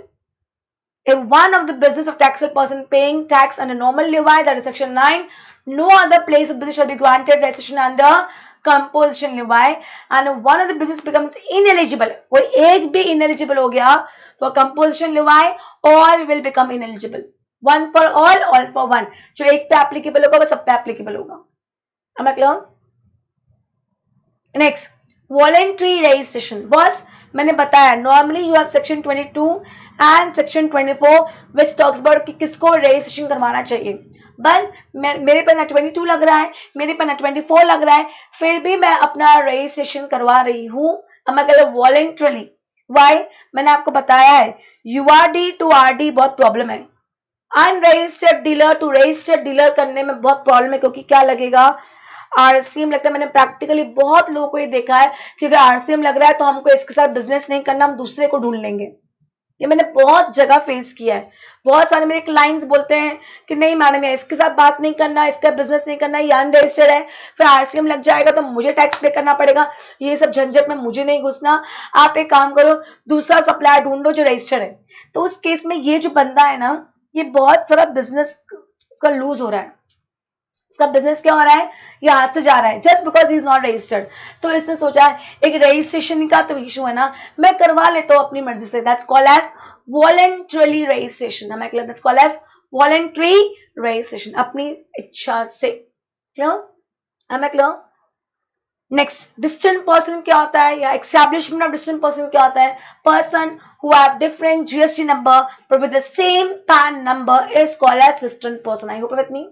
[SPEAKER 1] If one of the business of taxable person paying tax under normal levy, that is section 9, no other place of business shall be granted registration under composition levy, and one of the business becomes ineligible, कोई एक भी ineligible हो गया for composition levy, all will become ineligible। One for all for one। जो एक पे applicable होगा वो सब पे applicable होगा। Am I clear? Next, voluntary registration। बस मैंने बताया normally you have section 22 and section 24 which talks about कि किसको रजिस्ट्रेशन करवाना चाहिए, बट मेरे पर ना 22 लग रहा है, मेरे पर ना 24 लग रहा है, फिर भी मैं अपना रजिस्ट्रेशन करवा रही हूँ, मतलब वॉलेंट्रली। वाई? मैंने आपको बताया है यूआरडी टू आरडी बहुत प्रॉब्लम है, unregistered dealer to registered dealer करने में बहुत प्रॉब्लम है, क्योंकि क्या लगेगा आरसीएम लगता है। मैंने प्रैक्टिकली बहुत लोगों को ये देखा है कि अगर आरसीएम लग रहा है तो हमको इसके साथ बिजनेस नहीं करना, हम दूसरे को ढूंढ लेंगे। ये मैंने बहुत जगह फेस किया है। बहुत सारे मेरे क्लाइंट्स बोलते हैं कि नहीं मैडम इसके साथ बात नहीं करना, इसका बिजनेस नहीं करना, ये अनरजिस्टर्ड है, फिर आरसीएम लग जाएगा तो मुझे टैक्स पे करना पड़ेगा, ये सब झंझट में मुझे नहीं घुसना, आप एक काम करो दूसरा सप्लायर ढूंढो जो रजिस्टर्ड है। तो उस केस में ये जो बंदा है ना, ये बहुत सारा बिजनेस इसका लूज हो रहा है, इसका बिजनेस क्या हो रहा है, ये हाथ से जा रहा है just because he is not registered. तो इसने सोचा एक रजिस्ट्रेशन का तो इशू है ना, मैं करवा लेता हूँ अपनी मर्जी से, that's called as voluntarily registration, that's called as voluntary registration, अपनी इच्छा से। क्लियर? नेक्स्ट डिस्टेंट पर्सन क्या होता है, या एस्टैब्लिशमेंट ऑफ डिस्टेंट पर्सन क्या होता है, person who have different GST number but with the same PAN number is called as distant person. I hope with me.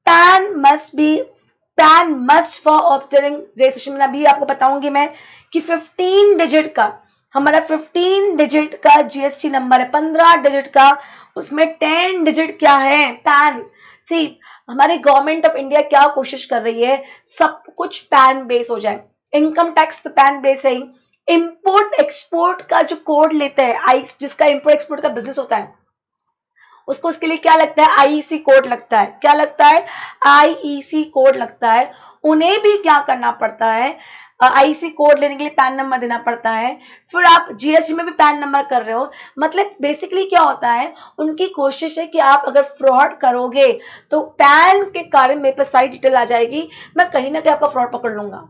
[SPEAKER 1] PAN must for obtaining registration. अभी आपको बताऊंगी मैं कि 15 डिजिट का हमारा 15 डिजिट का जीएसटी नंबर है, 15 डिजिट का, उसमें 10 डिजिट क्या है, पैन। सी हमारी गवर्नमेंट ऑफ इंडिया क्या कोशिश कर रही है, सब कुछ पैन बेस हो जाए। इनकम टैक्स तो पैन बेस है ही, इंपोर्ट एक्सपोर्ट का जो कोड लेते हैं, जिसका इंपोर्ट एक्सपोर्ट का बिजनेस होता है उसको, उसके लिए क्या लगता है, आईईसी कोड लगता है। क्या लगता है, आईईसी कोड लगता है। उन्हें भी क्या करना पड़ता है, आईसी कोड लेने के लिए पैन नंबर देना पड़ता है। फिर आप जीएसटी में भी पैन नंबर कर रहे हो, मतलब बेसिकली क्या होता है, उनकी कोशिश है कि आप अगर फ्रॉड करोगे तो पैन के कारण मेरे पास सारी डिटेल आ जाएगी, मैं कहीं ना कहीं आपका फ्रॉड पकड़ लूंगा।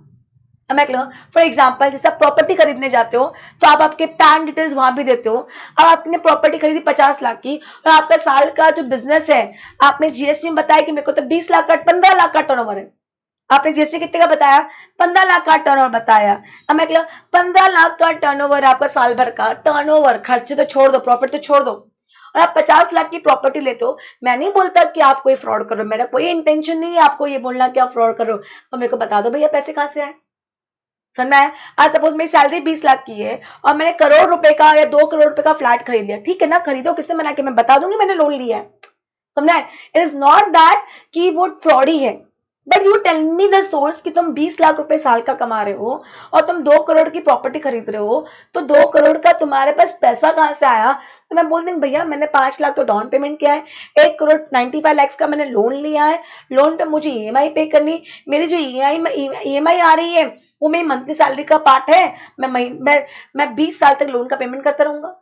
[SPEAKER 1] फॉर एग्जाम्पल जैसे आप प्रॉपर्टी खरीदने जाते हो तो आप आपके पैन डिटेल्स वहां भी देते हो। अब आपने प्रॉपर्टी खरीदी 50 लाख की और आपका साल का जो बिजनेस है, आपने जीएसटी में बताया कि मेरे को तो 20 लाख का 15 लाख का टर्नओवर है, आपने जीएसटी कितने का बताया, 15 लाख का टर्नओवर बताया। अब मैं 15 लाख का टर्नओवर आपका साल भर का टर्नओवर, खर्चे तो छोड़ दो, प्रॉफिट तो छोड़ दो, और आप 50 लाख की प्रॉपर्टी लेते हो। मैं नहीं बोलता कि आप कोई फ्रॉड करो, मेरा कोई इंटेंशन नहीं है आपको ये बोलना कि आप फ्रॉड करो, तो मेरे को बता दो भैया पैसे कहां से आए। समझना है? आज सपोज मेरी सैलरी 20 लाख की है और मैंने करोड़ रुपए का या 2 करोड़ रुपए का फ्लैट खरीद लिया, ठीक है ना, खरीदो, किसने मना किया, मैं बता दूंगी मैंने लोन लिया है। समझना है? इट इज नॉट दैट कि वो फ्रॉडी है, but you tell me the source कि तुम 20 लाख रुपए साल का कमा रहे हो और तुम 2 करोड़ की प्रॉपर्टी खरीद रहे हो, तो 2 करोड़ का तुम्हारे पास पैसा कहां से आया। तो मैं बोल दूंगी भैया मैंने 5 लाख तो डाउन पेमेंट किया है, 1 करोड़ 95 लाख का मैंने लोन लिया है, लोन पे मुझे ईएमआई पे करनी, मेरी जो ईएमआई आ रही है वो मेरी मंथली सैलरी का पार्ट है, मैं 20 साल तक लोन का पेमेंट करता रहूंगा।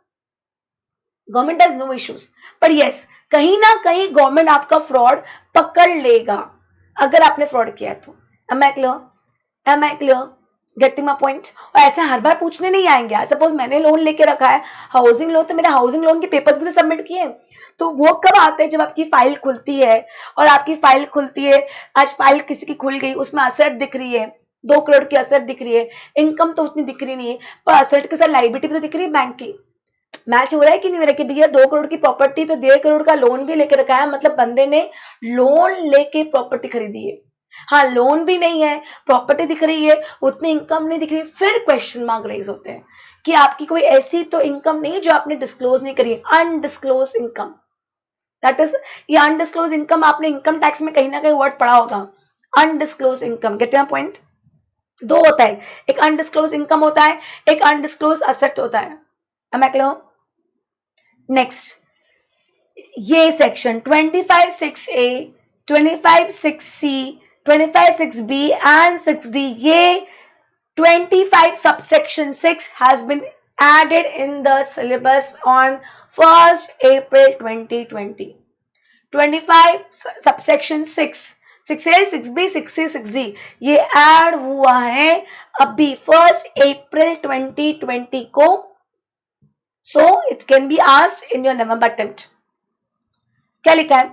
[SPEAKER 1] गवर्नमेंट हैज नो इश्यूज, पर यस कहीं ना कहीं गवर्नमेंट आपका फ्रॉड पकड़ लेगा अगर आपने फ्रॉड किया है तो। Am I clear? Getting my point? और ऐसे हर बार पूछने नहीं आएंगे। सपोज मैंने लोन लेके रखा है हाउसिंग लोन, तो मेरे हाउसिंग लोन के पेपर्स भी तो सबमिट किए, तो वो कब आते हैं, जब आपकी फाइल खुलती है, और आपकी फाइल खुलती है, आज फाइल किसी की खुल गई, उसमें असेट दिख रही है, 2 करोड़ की असेट दिख रही है, इनकम तो उतनी दिख रही नहीं है, पर असेट के साथ लाइबिलिटी भी तो दिख रही है बैंक की। मैच हो रहा है कि नहीं हो रहा है कि भैया 2 करोड़ की प्रॉपर्टी तो 1.5 करोड़ का लोन भी लेके रखा है, मतलब बंदे ने लोन लेके प्रॉपर्टी खरीदी है। हाँ लोन भी नहीं है, प्रॉपर्टी दिख रही है, उतनी इनकम नहीं दिख रही, फिर क्वेश्चन मार्क रेज होते हैं कि आपकी कोई ऐसी तो इनकम नहीं जो आपने डिस्क्लोज नहीं करी, अनडिस्क्लोज इनकम। दैट इज, ये अनडिस्क्लोज इनकम आपने इनकम टैक्स में कहीं ना कहीं वर्ड पढ़ा होगा, undisclosed income. Get your point? दो होता है, एक अनडिस्क्लोज इनकम होता है, एक अनडिस्क्लोज असेट होता है। Am I clear? नेक्स्ट ये section 25(6)(a), 25(6)(c), 25(6)(b and 6(d), ये 25 subsection 6 has been added in the syllabus on 1st April 2020. 25 subsection 6, 6A, 6B, 6C, 6D ये ऐड हुआ है अभी 1st April 2020 को। So it can be asked in your November attempt. क्या लिखा है?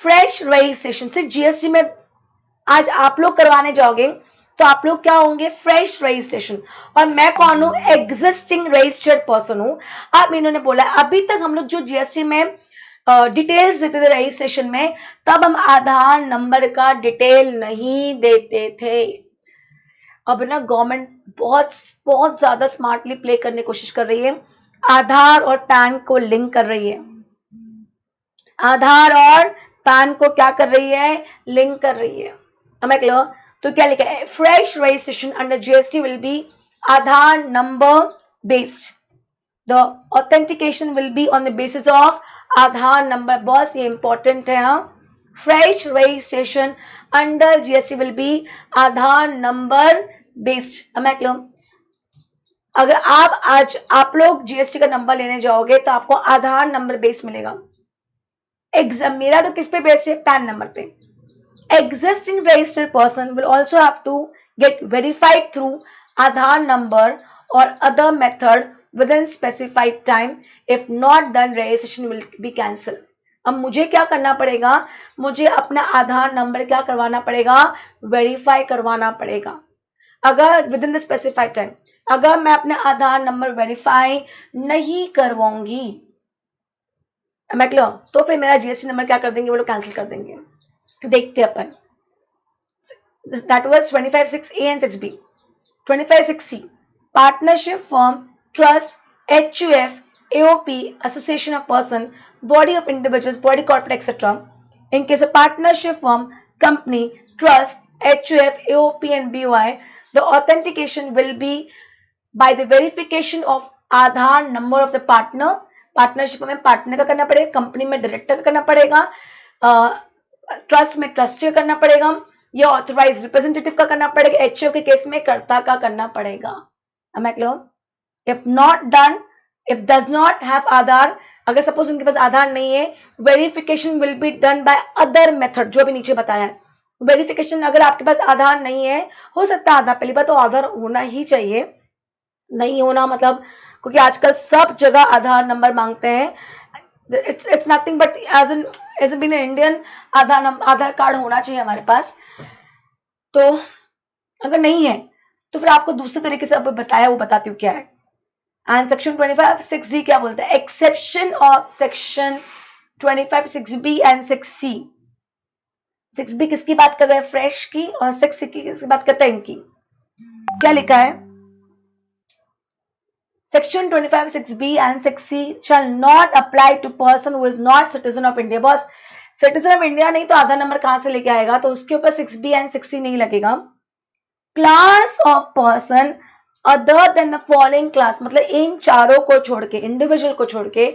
[SPEAKER 1] Fresh registration से जीएसटी में आज आप लोग करवाने जाओगे तो आप लोग क्या होंगे, फ्रेश रजिस्ट्रेशन। और मैं कौन हूं, एग्जिस्टिंग रजिस्टर्ड पर्सन हूं। अब इन्होंने बोला अभी तक हम लोग जो जीएसटी में डिटेल्स देते थे रजिस्ट्रेशन में, तब हम आधार नंबर का डिटेल नहीं देते थे। अब ना गवर्नमेंट बहुत बहुत ज्यादा स्मार्टली प्ले करने की कोशिश कर रही है, आधार और पैन को लिंक कर रही है, आधार और पैन को क्या कर रही है, लिंक कर रही है। हमें क्लियर? तो क्या लिखा है, fresh registration under GST will be Aadhaar number based, the authentication will be on the basis of Aadhaar number. Boss ये इंपॉर्टेंट है, हाँ। Fresh registration under GST will be Aadhaar number based. हमें clear? अगर आज आप लोग GST का number लेने जाओगे तो आपको आधार नंबर बेस मिलेगा। मेरा तो किस पे बेस्ड है, पैन नंबर पे। Existing registered person will also have to get verified through Aadhaar number or other method within specified time. If not done, registration will be cancelled. अब मुझे क्या करना पड़ेगा, मुझे अपना आधार नंबर क्या करवाना पड़ेगा, वेरीफाई करवाना पड़ेगा। अगर with in the specified time, अगर मैं अपना आधार नंबर वेरीफाई नहीं करवाऊंगी, मैं क्लियर, तो फिर मेरा जीएसटी नंबर क्या कर देंगे, वो लोग कैंसिल कर देंगे। देखते अपन, that was 25(6)(a) and 6(b). 25(6)(c), partnership, firm, trust, HUF, AOP, association of person, body of individuals, body corporate, etc. In case of partnership, firm, company, trust, HUF, AOP and BOI, the authentication will be by the verification of Aadhaar number of the partner. Partnership में partner का करना पड़ेगा, company में director का करना पड़ेगा, trust में trustee करना पड़ेगा, या ऑथराइज रिप्रेजेंटेटिव का करना पड़ेगा, एचओ के केस में कर्ता का करना पड़ेगा। Am I clear? If not done, if does not have आधार, अगर सपोज उनके पास आधार नहीं है, verification will be done by other method, जो भी नीचे बताया है। वेरिफिकेशन, अगर आपके पास आधार नहीं है, हो सकता है आधार, पहली बात तो आधार होना ही चाहिए, नहीं होना मतलब, क्योंकि आजकल सब जगह आधार नंबर मांगते हैं। it's nothing but as in being an Indian, Aadhaar card होना चाहिए हमारे पास। तो अगर नहीं है तो फिर आपको दूसरे तरीके से अब बताया, वो बताती हूँ क्या है। एंड सेक्शन 25(6)(d) क्या बोलता है, exception of section 25(6)(b) and 6(c). 6(b) किसकी बात कर रहे हैं, फ्रेश की, और 6(c) की किसकी बात करते हैं, इनकी। क्या लिखा है, Section 25(6)(b) and 6(c) shall not apply to person who is not citizen of India। बस सिटीजन ऑफ इंडिया नहीं तो आधार नंबर कहां से लेके आएगा, तो उसके ऊपर 6(b) and 6(c) नहीं लगेगा। Class of person other than the following class, मतलब इन चारों को छोड़ के, इंडिविजुअल को छोड़ के,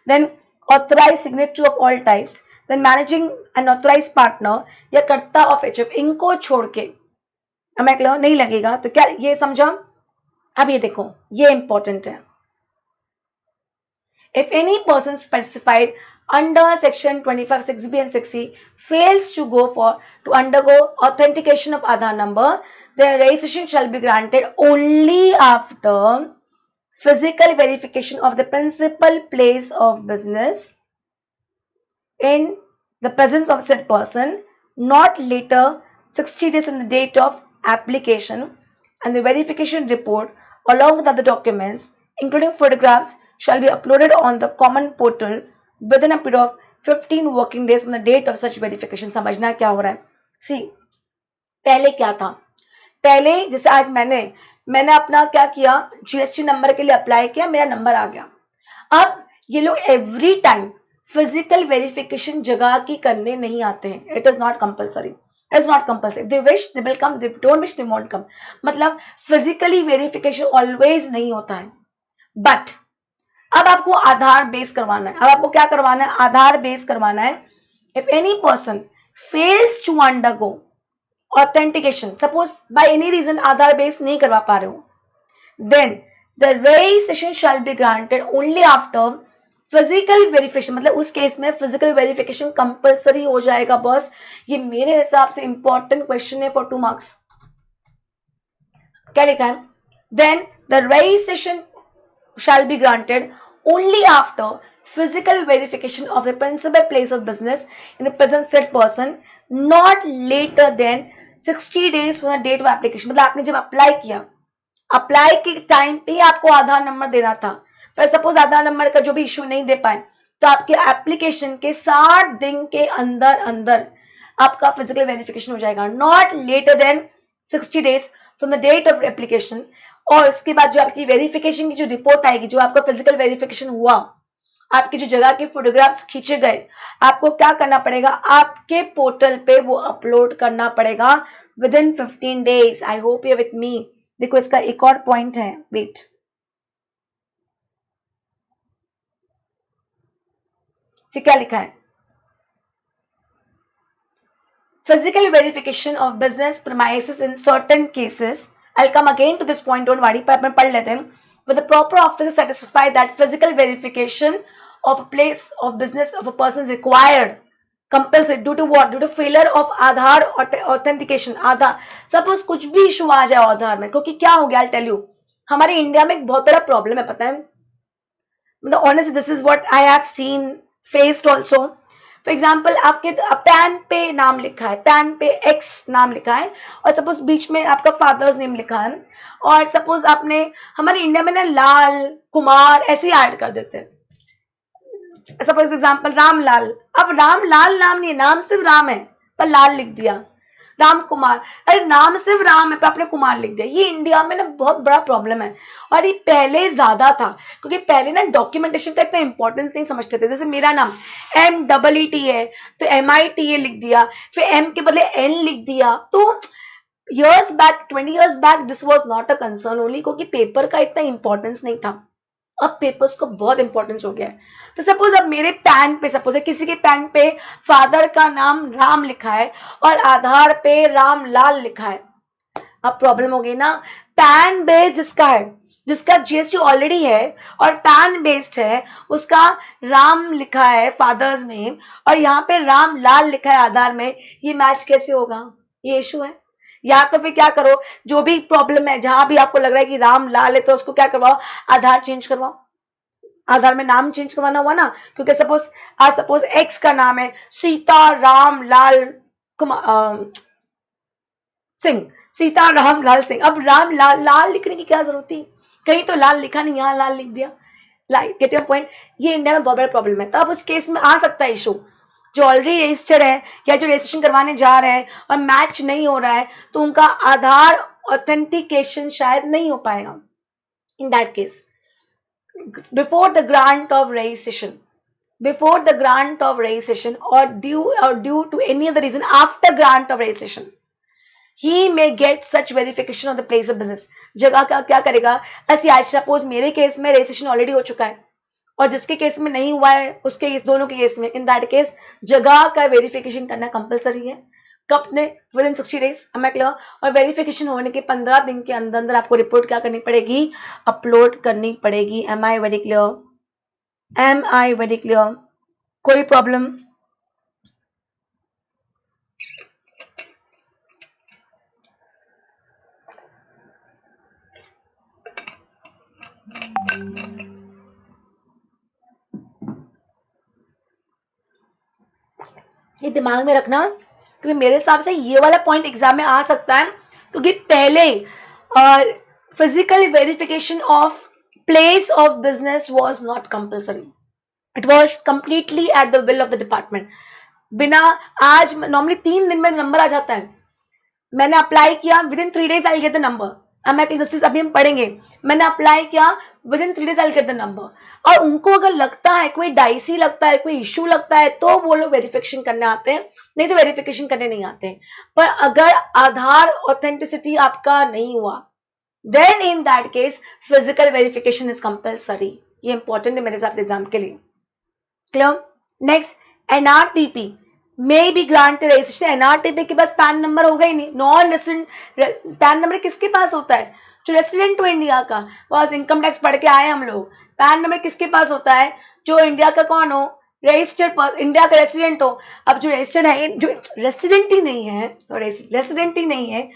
[SPEAKER 1] then authorise signature of all types, then managing and authorise partner या कर्ता ऑफ एचएफ, इनको छोड़ के हमें नहीं लगेगा। तो क्या ये समझा? अब ये देखो, ये इंपॉर्टेंट है। If any person specified under section 25(6)(b) and 6(c) fails to undergo authentication of Aadhaar number, their registration shall be granted only after physical verification of the principal place of business in the presence of said person, not later 60 days from the date of application, and the verification report along with other documents including photographs shall be uploaded on the common portal within a period of 15 working days from the date of such verification। समझना क्या हो रहा है। सी, पहले क्या था, पहले जैसे आज मैंने अपना क्या किया, जीएसटी नंबर के लिए अप्लाई किया, मेरा नंबर आ गया। अब ये लोग एवरी टाइम फिजिकल वेरिफिकेशन जगह की करने नहीं आते हैं। It is not compulsory, It's not compulsory. They wish they will come, they don't wish they won't come। मतलब फिजिकली वेरिफिकेशन ऑलवेज नहीं होता है। बट अब आपको आधार बेस करवाना है। अब आपको क्या करवाना है, आधार बेस करवाना है। If any person fails to undergo authentication, suppose by any reason Aadhaar base नहीं करवा पा रहे हो, then the registration shall be granted only after physical verification. मतलब उस केस में फिजिकल वेरिफिकेशन कंपलसरी हो जाएगा। बॉस ये मेरे हिसाब से इंपॉर्टेंट क्वेश्चन है फॉर 2 मार्क्स। क्या लिखा है, then the registration shall be granted only after physical verification of the principal place of business in the present said person, not later than 60 days from the date of application, मतलब आपने जब apply किया, apply के time पे आपको आधार number देना था, पर सपोज आधार नंबर का जो भी इशू नहीं दे पाए, तो आपके एप्लीकेशन के 60 दिन के अंदर अंदर आपका फिजिकल वेरिफिकेशन हो जाएगा, not later than 60 days from the date of application. और उसके बाद जो आपकी वेरिफिकेशन की जो रिपोर्ट आएगी, जो आपका फिजिकल वेरिफिकेशन हुआ, आपकी जो जगह के फोटोग्राफ्स खींचे गए, आपको क्या करना पड़ेगा, आपके पोर्टल पे वो अपलोड करना पड़ेगा with in 15 days। I hope you with me. देखो इसका एक और पॉइंट है, वेट, क्या लिखा है, physical verification of business premises in certain cases, I'll come again to this point, don't worry, पर अपन पढ़ लेते हैं, with the proper officer satisfied that physical verification of a place of business of a person is required compulsory due to what, due to failure of Aadhaar authentication। Aadhaar suppose कुछ भी issue आ जाए आधार में, क्योंकि क्या हो गया, I'll tell you, हमारे India में एक बहुत बड़ा प्रॉब्लम है, पता है, मतलब honest this is what I have seen faced also. For example आपके पैन पे नाम लिखा है, पैन पे एक्स नाम लिखा है, और सपोज बीच में आपका फादर्स नेम लिखा है, और सपोज आपने, हमारे इंडिया में ना लाल कुमार ऐसे ही ऐड कर देते हैं, सपोज एग्जाम्पल रामलाल, अब रामलाल नाम नहीं है, नाम सिर्फ राम है पर लाल लिख दिया, राम कुमार, अरे नाम सिर्फ राम है पर आपने कुमार लिख दिया। ये इंडिया में ना बहुत बड़ा प्रॉब्लम है, और ये पहले ज्यादा था, क्योंकि पहले ना डॉक्यूमेंटेशन का इतना इंपॉर्टेंस नहीं समझते थे। जैसे मेरा नाम MEET है तो MITA लिख दिया, फिर M के बदले N लिख दिया, तो years back, 20 years back this was not a concern only, क्योंकि पेपर का इतना इंपॉर्टेंस नहीं था। अब पेपर्स को बहुत इंपॉर्टेंस हो गया है। तो सपोज अब मेरे पैन पे, सपोज है किसी के पैन पे फादर का नाम राम लिखा है और आधार पे रामलाल लिखा है, अब प्रॉब्लम हो गई ना, पैन बेस्ड जिसका है, जिसका GST ऑलरेडी है और पैन बेस्ड है, उसका राम लिखा है फादर्स नेम और यहाँ पे रामलाल लिखा है आधार में, ये मैच कैसे होगा, ये इशू है। या तो फिर क्या करो, जो भी प्रॉब्लम है, जहां भी आपको लग रहा है कि राम लाल है, तो उसको क्या करवाओ, आधार चेंज करवाओ, आधार में नाम चेंज करवाना हुआ ना, क्योंकि सपोज एक्स का नाम है सीता राम लाल सिंह, सीता राम लाल सिंह, अब राम लाल लाल लिखने की क्या जरूरत थी, कहीं तो लाल लिखा नहीं, यहाँ लाल लिख दिया, गेट योर पॉइंट। ये इंडिया में बहुत बड़ा प्रॉब्लम है। तो अब उस केस में आ सकता है इशू, जो ऑलरेडी रजिस्टर्ड है या जो रजिस्ट्रेशन करवाने जा रहे हैं और मैच नहीं हो रहा है, तो उनका आधार ऑथेंटिकेशन शायद नहीं हो पाएगा। इन that case, before the grant of registration, before the grant of registration or due to any other reason after grant of registration, he may get such verification of the place of business। जगह का क्या करेगा, ऐसी आज suppose मेरे case में registration already हो चुका है और जिसके केस में नहीं हुआ है उसके इस दोनों के केस में, इन दैट केस जगह का वेरिफिकेशन करना कंपलसरी है। कब ने, विद इन 60 days, मैं क्लियर। और वेरिफिकेशन होने के 15 दिन के अंदर अंदर आपको रिपोर्ट क्या करनी पड़ेगी, अपलोड करनी पड़ेगी। Am I very clear, am I very clear, कोई प्रॉब्लम? ये दिमाग में रखना, क्योंकि मेरे हिसाब से ये वाला पॉइंट एग्जाम में आ सकता है, क्योंकि पहले physical verification of place of business was not compulsory, it was completely at the will of the department. बिना, आज नॉर्मली 3 दिन में नंबर आ जाता है, मैंने अप्लाई किया, with in 3 days I get the number, अभी हम पढ़ेंगे, मैंने अप्लाई किया, with in 3 days I get the number. और उनको अगर लगता है कोई डाइसी लगता है, कोई इशू लगता है, तो वो लोग वेरिफिकेशन करने आते हैं, नहीं तो वेरिफिकेशन करने नहीं आते हैं। पर अगर आधार ऑथेंटिसिटी आपका नहीं हुआ, then in that case physical verification is compulsory. ये इंपॉर्टेंट है मेरे हिसाब से एग्जाम के लिए। Clear? Next, NRTP may be granted registration। NRTP के पास पैन नंबर होगा ही नहीं, नॉन रेसिडेंट पैन नंबर किसके पास होता है, जो रेसिडेंट हो इंडिया का, बस इनकम टैक्स पढ़ के आए हम लोग। पैन नंबर किसके पास होता है, जो इंडिया का कौन हो, रजिस्टर्ड, इंडिया का रेसिडेंट हो। अब जो रजिस्टर्ड है, जो रेसिडेंट ही नहीं है, सॉरी रेसिडेंट ही नहीं है,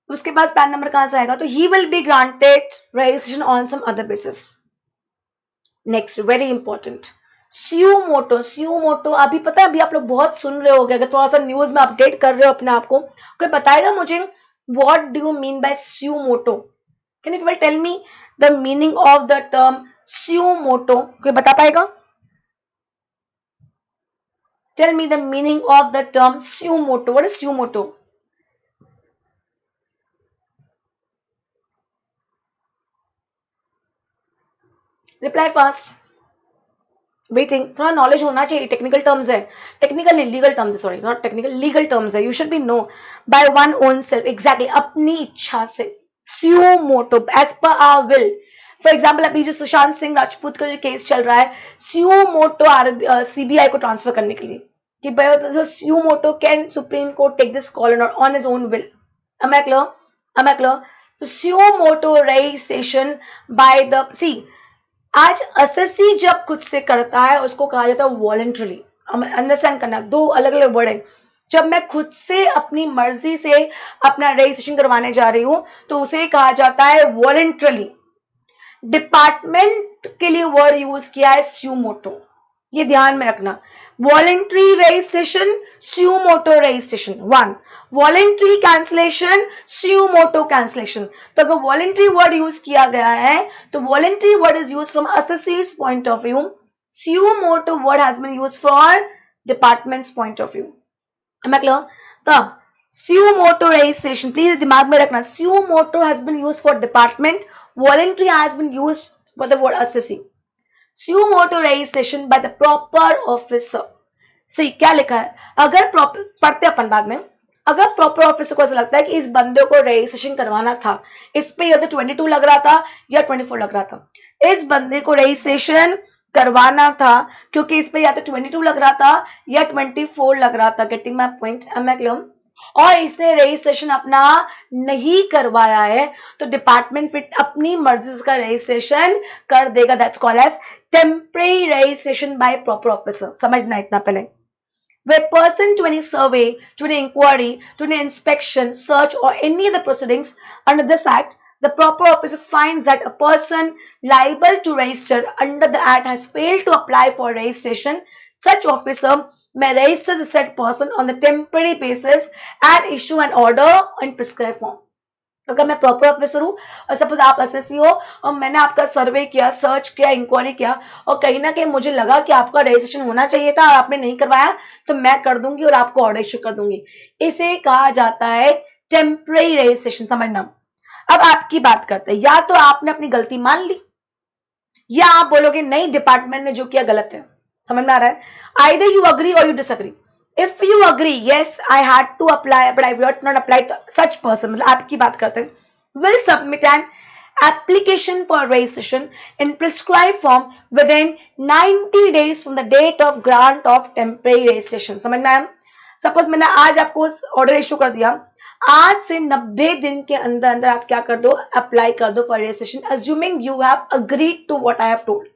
[SPEAKER 1] उसके पास पैन नंबर कहां से आएगा, तो he will be granted registration on some other basis. Next, very important, suo motu अभी पता है, अभी आप लोग बहुत सुन रहे होगे, अगर थोड़ा सा न्यूज में अपडेट कर रहे हो अपने आप को, कोई बताएगा मुझे what do you mean by suo motu? Can you tell me the meaning of the term suo motu? कोई बता पाएगा? Tell me the meaning of the term suo motu. What is suo motu? Reply fast. Waiting. थोड़ा नॉलेज होना चाहिए. Technical terms है, technical नहीं legal terms है, sorry not technical, legal terms है. You should be know by one own self. Exactly, अपनी इच्छा से. Suo motu as per hour will. For example अभी जो सुशांत सिंह राजपूत का जो केस चल रहा है, स्यूमोटो सीबीआई को ट्रांसफर करने के लिए, कि suo motu can Supreme Court take this call on his own will. Am I clear? Am I clear? तो sumotorization by the see, आज एसएससी जब खुद से करता है उसको कहा जाता है वॉलंटरली. अंडरस्टैंड करना, दो अलग अलग वर्ड है. जब मैं खुद से अपनी मर्जी से अपना रजिस्ट्रेशन करवाने जा रही हूं तो उसे कहा जाता है वॉलंटरली. डिपार्टमेंट के लिए वर्ड यूज किया है स्यूमोटो, ये ध्यान में रखना. Voluntary registration, suo motu registration. One, voluntary cancellation, suo motu cancellation. तो अगर वॉलंटरी वर्ड यूज किया गया है तो voluntary word is use from एसएससी's point of view. Suo motu word has been used for departments point of view. Am I clear? तब suo motu registration please दिमाग में रखना. Suo motu has been used for department, voluntary has been used for the word SSC. Sumoto registration by the proper officer. सी क्या लिखा है, अगर proper पढ़ते अपन बाद में, अगर प्रॉपर ऑफिसर को ऐसा लगता है कि इस बंदे को रजिस्ट्रेशन करवाना था, इस पे या तो 22 लग रहा था या 24 लग रहा था, इस बंदे को रजिस्ट्रेशन करवाना था क्योंकि इस पे या तो 22 लग रहा था या 24 लग रहा था. Getting my point? Am I clear? और इसने रजिस्ट्रेशन अपना नहीं करवाया है तो डिपार्टमेंट फिर अपनी मर्जी का रजिस्ट्रेशन कर देगा. That's called as temporary registration by proper officer. समझना इतना पहले. Where person to any survey, to any inquiry, to any inspection, search or any other proceedings under this act, the proper officer finds that a person liable to register under the act has failed to apply for registration, such officer may register the said person on the temporary basis and issue an order in prescribed form. अगर मैं proper officer हूँ और suppose आप SSC हो और मैंने आपका सर्वे किया, सर्च किया, इंक्वायरी किया और कहीं ना कहीं मुझे लगा कि आपका रजिस्ट्रेशन होना चाहिए था और आपने नहीं करवाया, तो मैं कर दूंगी और आपको ऑर्डर इश्यू कर दूंगी. इसे कहा जाता है टेम्परेरी रजिस्ट्रेशन. समझना. अब आपकी बात करते हैं, या तो आपने अपनी गलती मान ली या आप बोलोगे नहीं डिपार्टमेंट ने जो किया गलत है. समझ में आ रहा है? आइदर यू अग्री और you disagree. If you agree, yes, I had to apply, but I would not apply to such person. मतलब आपकी बात करते हैं. Will submit an application for registration in prescribed form within 90 days from the date of grant of temporary registration. समझ में आया? Suppose मैंने आज आपको ऑर्डर इशू कर दिया, आज से 90 दिन के अंदर अंदर आप क्या कर दो, अप्लाई कर दो for registration, assuming you have agreed to what I have told.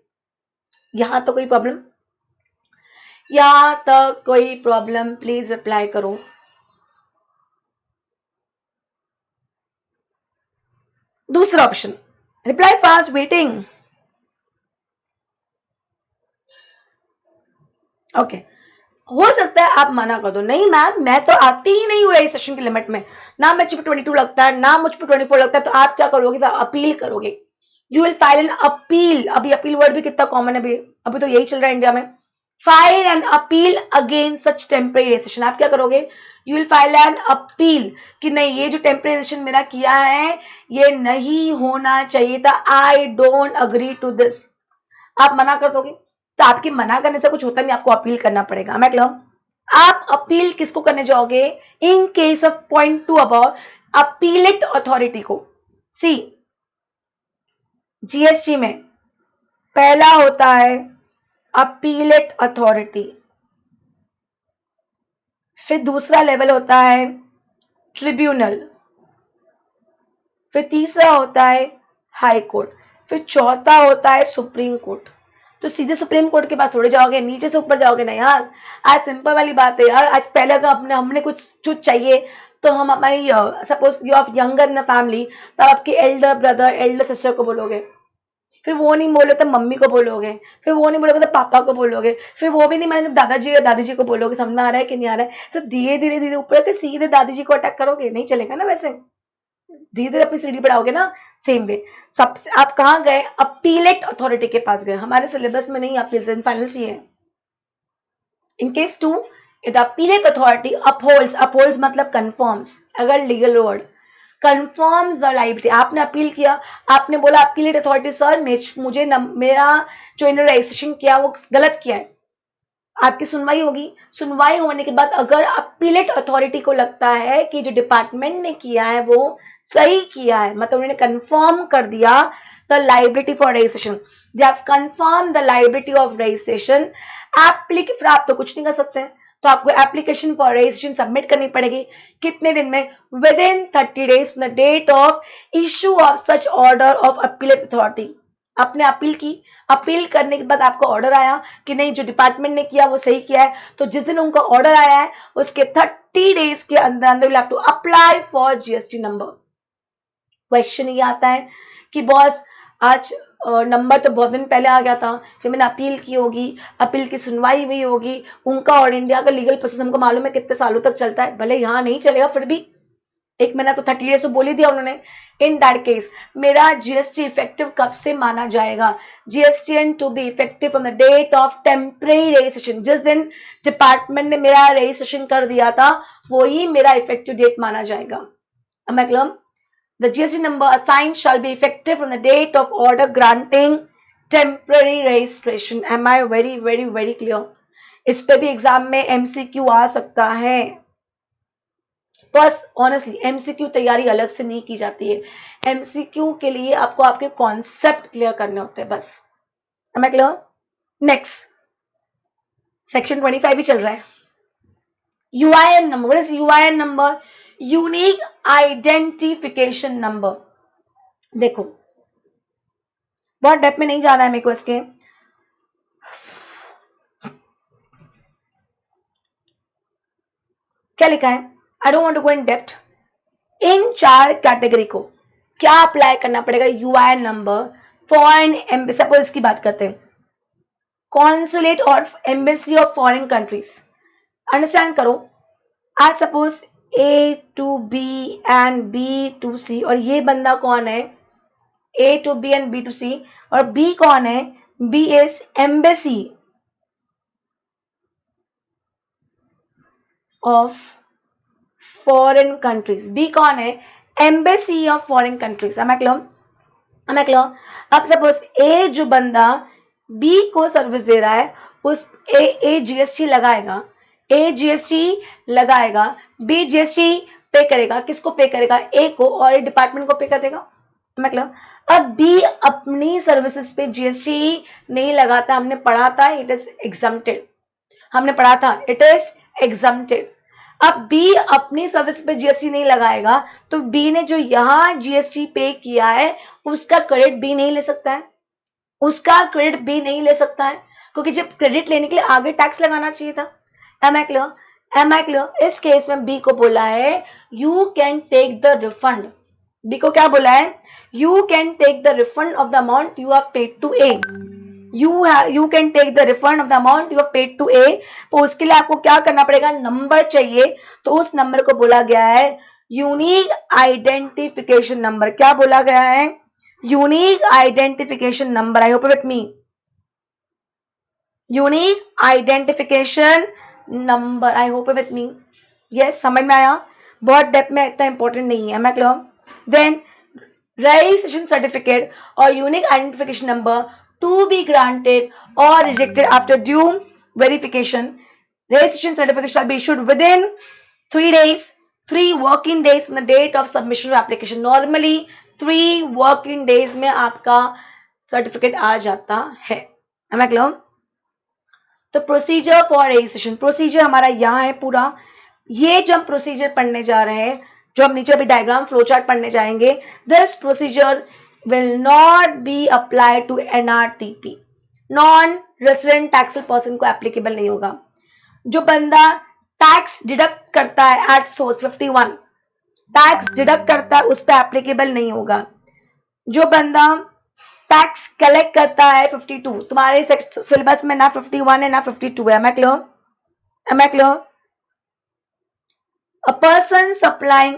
[SPEAKER 1] यहां तो कोई प्रॉब्लम? या तक कोई प्रॉब्लम? प्लीज रिप्लाई करो. दूसरा option, reply fast, waiting. Okay. हो सकता है आप मना कर दो, नहीं मैम मैं तो आती ही नहीं हूँ रजिस्ट्रेशन की लिमिट में, ना मुझ पे 22 लगता है ना मुझ पे 24 लगता है. तो आप क्या करोगे, अपील करोगे. You will file an appeal. अभी अपील वर्ड भी कितना कॉमन है, अभी तो यही चल रहा है इंडिया में. File an appeal against such temporary registration. आप क्या करोगे, you will file an appeal कि नहीं ये जो टेम्परेरी रजिस्ट्रेशन मेरा किया है ये नहीं होना चाहिए था, I don't agree to this. आप मना कर दोगे तो आपके मना करने से कुछ होता नहीं, आपको अपील करना पड़ेगा. मैं क्लियर? आप अपील किसको करने जाओगे, in case of point to about appellate authority को. सी जीएसटी में पहला होता है अपीलेट अथॉरिटी, फिर दूसरा लेवल होता है ट्रिब्यूनल, फिर तीसरा होता है हाई कोर्ट, फिर चौथा होता है सुप्रीम कोर्ट. तो सीधे सुप्रीम कोर्ट के पास थोड़े जाओगे, नीचे से ऊपर जाओगे ना यार. आज सिंपल वाली बात है यार. आज पहले अगर हमने कुछ चाहिए तो हम हमारी suppose you are younger in family, तो आपके एल्डर ब्रदर एल्डर सिस्टर को बोलोगे फिर वो नहीं बोले तो मम्मी को बोलोगे, फिर वो नहीं बोलोगे तो पापा को बोलोगे, फिर वो भी नहीं माने तो दादाजी या दादी जी को बोलोगे। समझ में आ रहा है कि नहीं आ रहा है? सब धीरे धीरे धीरे ऊपर के सीधे दादी जी को अटैक करोगे, नहीं चलेगा ना। वैसे धीरे धीरे अपनी सीढ़ी बढ़ाओगे ना। सेम वे सबसे आप कहाँ गए, अपीलेट अथॉरिटी के पास गए। हमारे सिलेबस में नहीं अपील एंड फाइनल्स ये है। In case 2 the appellate authority upholds मतलब कंफर्म्स, अगर legal word confirms the liability. आपने अपील किया, आपने बोला अपीलेट अथॉरिटी सर मुझे मेरा जो इन्होंने रजिस्ट्रेशन किया वो गलत किया है, आपकी सुनवाई होगी। सुनवाई होने के बाद अगर अपीलेट अथॉरिटी को लगता है कि जो डिपार्टमेंट ने किया है वो सही किया है, मतलब उन्होंने कंफर्म कर दिया the liability for registration, they have confirm the liability of registration, फिर आप तो कुछ नहीं कर सकते हैं। तो आपको एप्लीकेशन फॉर रजिस्ट्रेशन सबमिट करनी पड़ेगी। कितने दिन में? Within 30 days from the date of issue of such order of appellate authority. आपने अपील की, अपील करने के बाद आपको ऑर्डर आया कि नहीं जो डिपार्टमेंट ने किया वो सही किया है, तो जिस दिन उनका ऑर्डर आया है उसके 30 days के अंदर अंदर will have to apply for GST number. Question ये आता है कि बॉस आज नंबर तो बहुत दिन पहले आ गया था, फिर मैंने अपील की होगी, अपील की सुनवाई हुई होगी, उनका और इंडिया का लीगल प्रोसेस हमको मालूम है कितने सालों तक चलता है, भले यहाँ नहीं चलेगा फिर भी 1 महीना तो 30 days तो बोल ही दिया उन्होंने। इन दैट केस मेरा जीएसटी इफेक्टिव कब से माना जाएगा? GST and to be effective from the date of temporary registration. जिस दिन डिपार्टमेंट ने मेरा रजिस्ट्रेशन कर दिया था वही मेरा इफेक्टिव डेट माना जाएगा। Am I clear? The GST number assigned shall be effective from the date of order granting temporary registration. Am I very clear? इस पे भी एग्जाम में एमसीक्यू आ सकता है। बस ऑनेस्टली एमसीक्यू तैयारी अलग से नहीं की जाती है। एमसीक्यू के लिए आपको आपके कॉन्सेप्ट क्लियर करने होते हैं बस। Am I clear? Next section 25 भी चल रहा है। UIN number. What is UIN number? Unique identification number. देखो बहुत डेप्थ में नहीं जाना है मेरे को इसके। क्या लिखा है? I don't want to go in depth. In 4 category को क्या अप्लाई करना पड़ेगा? UIN number, foreign embassy, suppose इसकी बात करते हैं, कॉन्सुलेट और embassy of foreign countries. Understand करो, आज suppose A to B and B to C, और ये बंदा कौन है? A to B and B to C, और B कौन है? B is embassy of foreign countries. B कौन है? Embassy of foreign countries. Am I clear? Am I clear? अब सपोज A जो बंदा B को सर्विस दे रहा है उस A GST लगाएगा, A जीएसटी लगाएगा, B जीएसटी पे करेगा। किसको पे करेगा? A को, और डिपार्टमेंट को पे कर देगा। मतलब अब B अपनी सर्विसेज पे जीएसटी नहीं लगाता, हमने पढ़ा था इट इज एग्जम्प्टेड, हमने पढ़ा था इट इज एग्जम्प्टेड। अब B अपनी सर्विस पे जीएसटी नहीं लगाएगा तो B ने जो यहाँ जीएसटी पे किया है उसका क्रेडिट B नहीं ले सकता है, उसका क्रेडिट B नहीं ले सकता है, क्योंकि जब क्रेडिट लेने के लिए आगे टैक्स लगाना चाहिए था। Am I clear? Am I clear? इस केस में B को बोला है you can take the refund. B को क्या बोला है? You can take the refund of the amount you have paid to A. You can take the refund of the amount you have paid to A. तो उसके लिए आपको क्या करना पड़ेगा? नंबर चाहिए, तो उस नंबर को बोला गया है यूनिक आइडेंटिफिकेशन नंबर। क्या बोला गया है? Unique identification number. I hope with me. Unique identification number, I hope with me. Yes, समझ में आया? बहुत डेप्थ में इतना इंपॉर्टेंट नहीं है। मैं clear? Then registration certificate or unique identification number to be granted or rejected after due verification. Registration certificate shall be issued within 3 days, 3 working days from the date of submission of application. Normally 3 working days में आपका certificate आ जाता है। Am I clear? तो procedure for registration, procedure हमारा यहाँ है पूरा। ये जो हम प्रोसीजर पढ़ने जा रहे हैं, जो हम नीचे अभी डायग्राम फ्लो चार्ट पढ़ने जाएंगे, this procedure will not be apply to NRTP, non resident taxable person को एप्लीकेबल नहीं होगा। जो बंदा टैक्स डिडक्ट करता है एट सोर्स 51 टैक्स डिडक्ट करता है उस पर एप्लीकेबल नहीं होगा। जो बंदा टैक्स कलेक्ट करता है 52, तुम्हारे सिलेबस में ना 51 है ना 52 है। Am I clear? A person supplying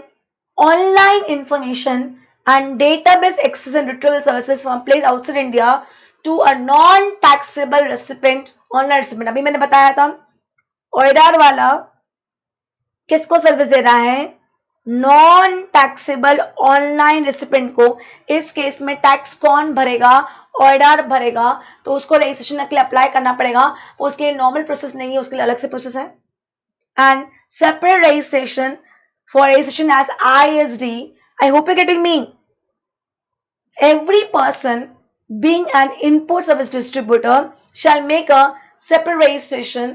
[SPEAKER 1] online information and database access and retrieval services from a place outside India to a non-taxable recipient, online recipient। अभी मैंने बताया था ऑर्डर वाला किसको सर्विस दे रहा है, नॉन टैक्सेबल ऑनलाइन रेसिपेंट को। इस केस में टैक्स कौन भरेगा, ऑर्डर भरेगा, तो उसको रजिस्ट्रेशन के लिए अप्लाई करना पड़ेगा। उसके लिए नॉर्मल प्रोसेस नहीं है, उसके लिए अलग से प्रोसेस है। And separate registration for registration as ISD। I hope you getting me. Every person being an import service distributor shall make a separate registration,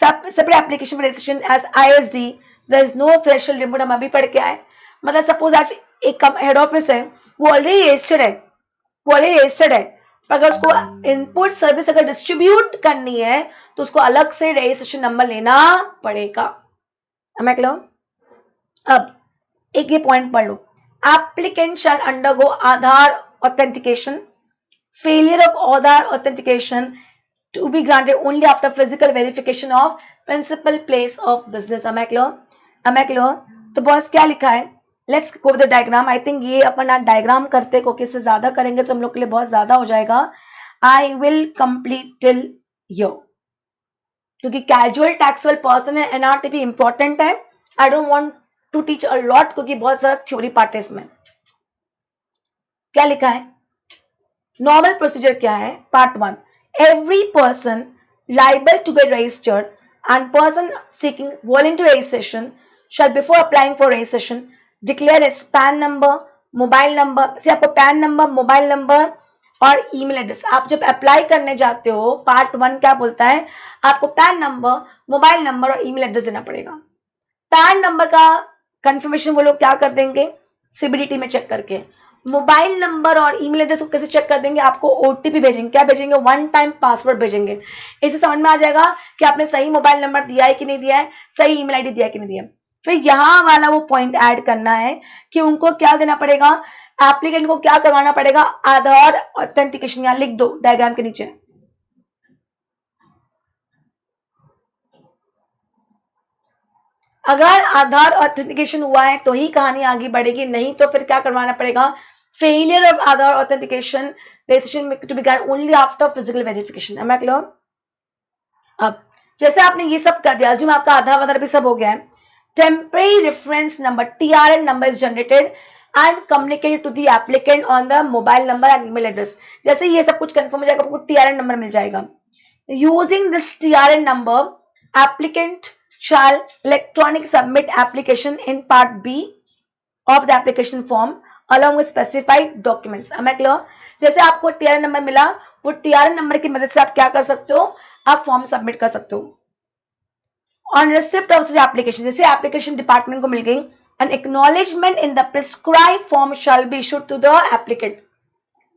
[SPEAKER 1] separate application for registration as ISD। there is no threshold limit। हम अभी पढ़ के आए, मतलब suppose आज एक head office है, वो ऑलरेडी रजिस्टर्ड है, पर अगर उसको इनपुट सर्विस अगर डिस्ट्रीब्यूट करनी है तो उसको अलग से रजिस्ट्रेशन नंबर लेना पड़ेगा। अब एक ये पॉइंट पढ़ लो, applicant shall undergo Aadhaar authentication, failure of Aadhaar authentication to be granted only after physical verification of principal place of business। Am I clear? तो बॉस क्या लिखा है, let's go with the diagram. I think ये अपन आज diagram करते क्योंकि इससे ज्यादा करेंगे तो हम लोग के लिए बहुत ज्यादा हो जाएगा। I will complete till yo, क्योंकि कैजुअल टैक्सेबल पर्सन है, NRTP इंपॉर्टेंट है। I don't want to teach a lot क्योंकि बहुत ज्यादा थ्योरी पार्ट है इसमें। क्या लिखा है, नॉर्मल प्रोसीजर क्या है, part 1, every person liable to get registered and person seeking voluntary registration shall before applying for registration declare as PAN number, mobile number. से आपको पैन नंबर, मोबाइल नंबर और ईमेल एड्रेस, आप जब apply करने जाते हो पार्ट 1 क्या बोलता है, आपको पैन नंबर, मोबाइल नंबर और ईमेल एड्रेस देना पड़ेगा। पैन नंबर का कंफर्मेशन वो लोग क्या कर देंगे, CBDT में चेक करके। मोबाइल नंबर और ईमेल एड्रेस को कैसे चेक कर देंगे, आपको OTP भेजेंगे। क्या भेजेंगे, 1 टाइम पासवर्ड भेजेंगे। इससे समझ में आ जाएगा कि आपने सही मोबाइल नंबर दिया है कि नहीं दिया है, सही ईमेल आईडी दिया है कि नहीं दिया है। फिर यहाँ वाला वो पॉइंट ऐड करना है कि उनको क्या देना पड़ेगा, एप्लीकेंट को क्या करवाना पड़ेगा, आधार ऑथेंटिकेशन। यहाँ लिख दो डायग्राम के नीचे। अगर आधार ऑथेंटिकेशन हुआ है तो ही कहानी आगे बढ़ेगी, नहीं तो फिर क्या करवाना पड़ेगा, failure of Aadhaar authentication registration to be granted only after physical verification। Am I clear? अब जैसे आपने ये सब कर दिया, assume आपका आधार वाधार भी सब हो गया है, temporary reference number TRN number is generated and communicated to the applicant on the mobile number and email address। जैसे ये सब कुछ कंफर्म हो जाएगा, आपको TRN नंबर मिल जाएगा। using this TRN number applicant shall electronic submit application in part B of the application form along with specified documents। Am I clear? जैसे आपको TRN नंबर मिला, वो TRN नंबर की मदद से आप क्या कर सकते हो, आप फॉर्म सबमिट कर सकते हो। On receipt of such application, जैसे एप्लीकेशन डिपार्टमेंट को मिल गई, an acknowledgement in the prescribe form shall be issued to the applicant,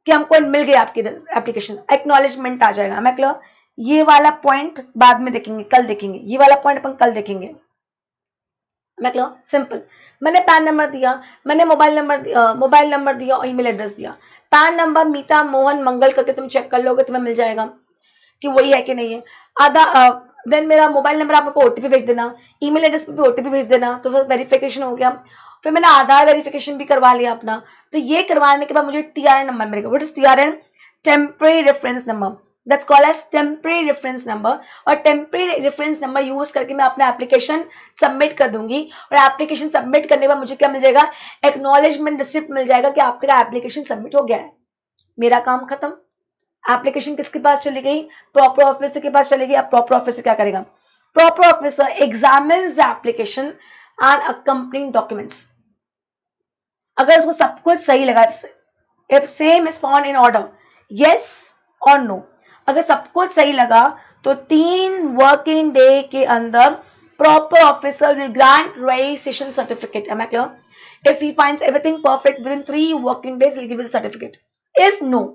[SPEAKER 1] कि हमको मिल गई आपकी एप्लीकेशन, एक्नॉलेजमेंट आ जाएगा। Am I clear? ये वाला पॉइंट बाद में देखेंगे, कल देखेंगे, ये वाला पॉइंट अपन कल देखेंगे। Am I clear? सिंपल, मैंने पैन नंबर दिया, मैंने मोबाइल नंबर दिया और ईमेल एड्रेस दिया। पैन नंबर मीता मोहन मंगल करके तुम चेक कर लोगे, तुम्हें मिल जाएगा कि वही है कि नहीं है। आधा देन मेरा मोबाइल नंबर आपको OTP भेज देना, ईमेल एड्रेस पे भी OTP भेज देना, तो वेरिफिकेशन हो गया। फिर मैंने आधार वेरिफिकेशन भी करवा लिया अपना, तो ये करवाने के बाद मुझे TRN नंबर मिलेगा। What is TRN? Temporary reference number, that's called as temporary reference number. और टेम्परेरी रेफरेंस नंबर यूज करके मैं अपना एप्लीकेशन सबमिट कर दूंगी, और एप्लीकेशन सबमिट करने के बाद मुझे क्या मिल जाएगा, एक्नॉलेजमेंट रिसिप्ट मिल जाएगा कि आपका एप्लीकेशन सबमिट हो गया है। मेरा काम खत्म। एप्लीकेशन किसके पास चली गई, प्रॉपर ऑफिसर के पास चलेगी। अब प्रॉपर ऑफिसर क्या करेगा, proper officer examines the application and accompanying documents. अगर उसको सब कुछ सही लगा, if same is found in order, yes और नो, अगर सब कुछ सही लगा तो 3 वर्किंग डे के अंदर proper officer will grant registration certificate. Am I clear? If he finds everything perfect within 3 working days, he'll give you the certificate. If no,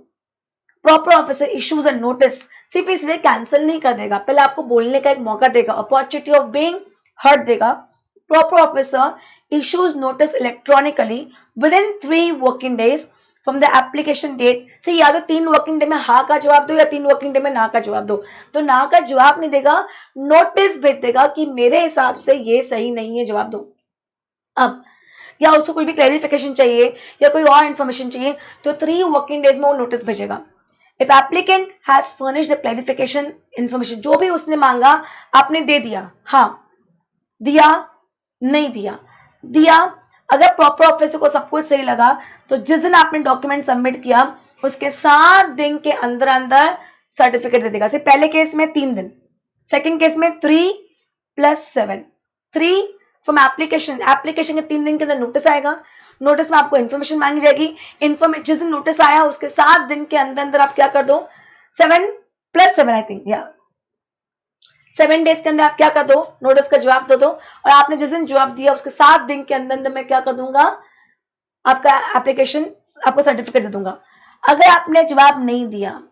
[SPEAKER 1] proper officer issues a notice, सिर्फ इसलिए cancel नहीं कर देगा, पहले आपको बोलने का एक मौका देगा, अपॉर्चुनिटी ऑफ बीइंग हर्ड देगा। Proper officer issues notice electronically within 3 working days from the application date से, या तो 3 वर्किंग डे में हाँ का जवाब दो या 3 वर्किंग डे में ना का जवाब दो। तो ना का जवाब नहीं देगा, नोटिस भेज देगा कि मेरे हिसाब से ये सही नहीं है, जवाब दो। अब या उसको कोई भी क्लैरिफिकेशन चाहिए या कोई और इन्फॉर्मेशन चाहिए तो 3 वर्किंग डेज में वो नोटिस भेजेगा। If applicant has furnished the clarification information, जो भी उसने मांगा आपने दे दिया, हाँ दिया, नहीं दिया, दिया, अगर प्रॉपर ऑफिसर को सब कुछ सही लगा तो जिस दिन आपने डॉक्यूमेंट सबमिट किया उसके 7 दिन के अंदर अंदर सर्टिफिकेट दे देगा। सिर्फ पहले केस में 3 दिन, सेकंड केस में 3 + 7, 3 फ्रॉम एप्लीकेशन, एप्लीकेशन के 3 दिन के अंदर नोटिस आएगा, नोटिस में आपको इन्फॉर्मेशन मांगी जाएगी, इन्फॉर्मेशन जिस दिन नोटिस आया उसके 7 दिन के अंदर अंदर आप क्या कर दो, 7 + 7 आई थिंक, या 7 डेज के अंदर आप क्या कर दो, नोटिस का जवाब दे दो, और आपने जिस दिन जवाब दिया उसके 7 दिन के अंदर अंदर मैं क्या कर दूंगा, आपका एप्लीकेशन, आपको सर्टिफिकेट दे दूंगा। अगर आपने जवाब नहीं दिया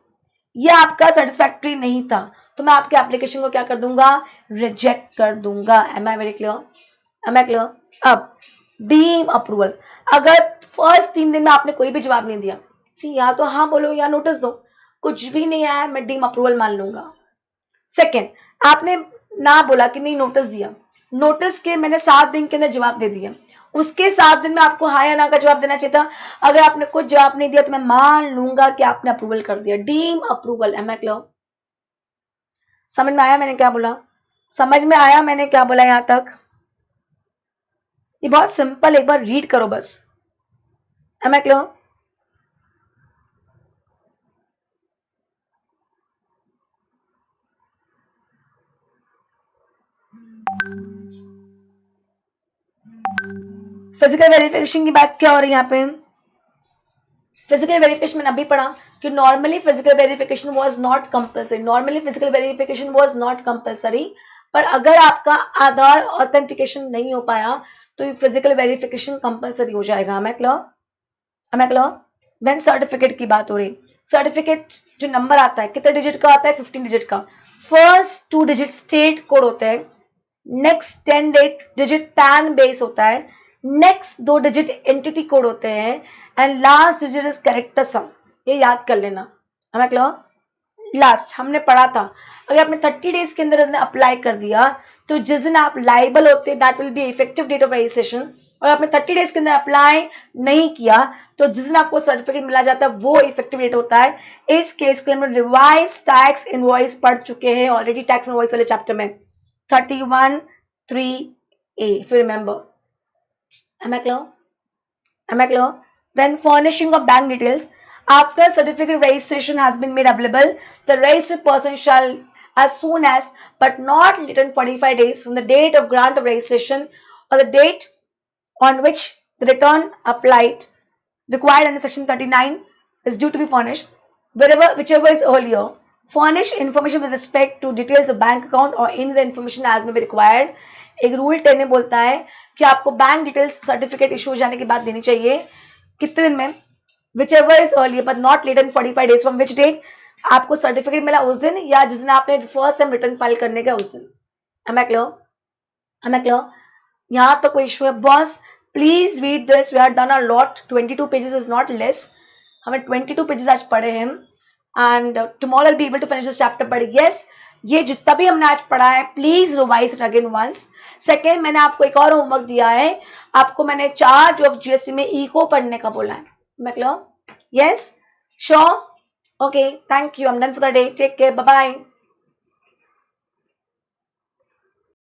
[SPEAKER 1] या आपका सेटिस्फैक्टरी नहीं था तो मैं आपके एप्लीकेशन को क्या कर दूंगा, रिजेक्ट कर दूंगा। Am I very clear, am I clear? अब डीम अप्रूवल, अगर फर्स्ट 3 दिन में आपने कोई भी जवाब नहीं दिया, सी या तो हाँ बोलो या नोटिस दो, कुछ भी नहीं आया मैं डीम अप्रूवल मान लूंगा। सेकेंड, आपने ना बोला कि नहीं नोटिस दिया, नोटिस के मैंने 7 दिन के अंदर जवाब दे दिया, उसके 7 दिन में आपको हाँ या ना का जवाब देना चाहिए था। अगर आपने कुछ जवाब नहीं दिया तो मैं मान लूंगा कि आपने अप्रूवल कर दिया, deem approval. Am I clear? समझ में आया मैंने क्या बोला? समझ में आया मैंने क्या बोला यहां तक? ये बहुत सिंपल, एक बार रीड करो बस। Am I clear? Physical verification की बात क्या हो रही है यहाँ पे? फिजिकल वेरिफिकेशन मैंने अभी पढ़ा कि normally physical verification was not compulsory, normally physical verification was not compulsory, पर अगर आपका आधार ऑथेंटिकेशन नहीं हो पाया तो ये फिजिकल वेरिफिकेशन कंपलसरी हो जाएगा। Am I clear? Am I clear? When certificate की बात हो रही, सर्टिफिकेट जो नंबर आता है कितने डिजिट का आता है, 15 डिजिट का। फर्स्ट 2 डिजिट स्टेट कोड होते हैं, नेक्स्ट 10 डिजिट पैन बेस होता है, नेक्स्ट 2 डिजिट एंटिटी कोड होते हैं, and last digit is character sum. ये याद कर लेना। हमें क्लियर? लास्ट हमने पढ़ा था अगर आपने 30 डेज के अंदर अप्लाई कर दिया तो जिस दिन आप लाइबल होते that will be effective date of registration, और आपने 30 डेज के अंदर अप्लाई नहीं किया तो जिस दिन आपको सर्टिफिकेट मिला जाता है वो इफेक्टिव डेट होता है। इस केस के लिए हम रिवाइज टैक्स इनवॉइस पढ़ चुके हैं ऑलरेडी, टैक्स इनवॉइस वाले चैप्टर में 31(3)(a, if you remember. Am I clear? Am I clear? Then furnishing of bank details. After certificate registration has been made available, the registered person shall, as soon as but not later than 45 days from the date of grant of registration or the date on which the return applied required under section 39 is due to be furnished, whichever is earlier, furnish information with respect to details of bank account or any other information as may be required. एक rule 10 बोलता है कि आपको bank details certificate issue हो जाने के बाद देनी चाहिए, कितने दिन में, whichever is earlier but not later than 45 days from which date आपको सर्टिफिकेट मिला उस दिन या जिस दिन आपने फर्स्ट टाइम रिटर्न फाइल करने का उस दिन। Am I clear? Am I clear? यहाँ तो कोई इशू है boss? Please read this, we have done a lot, 22 pages is not less, हमें 22 पेजेस आज पढ़े हैं and tomorrow I will be able to finish this chapter. But yes, ये जितना भी हमने आज पढ़ा है please revise it again once. Second, मैंने आपको एक और होमवर्क दिया है, आपको मैंने चार्ज ऑफ जीएसटी में इको पढ़ने का बोला है। मैं clear? Yes, sure? Okay, thank you, I am done for the day, take care, bye bye.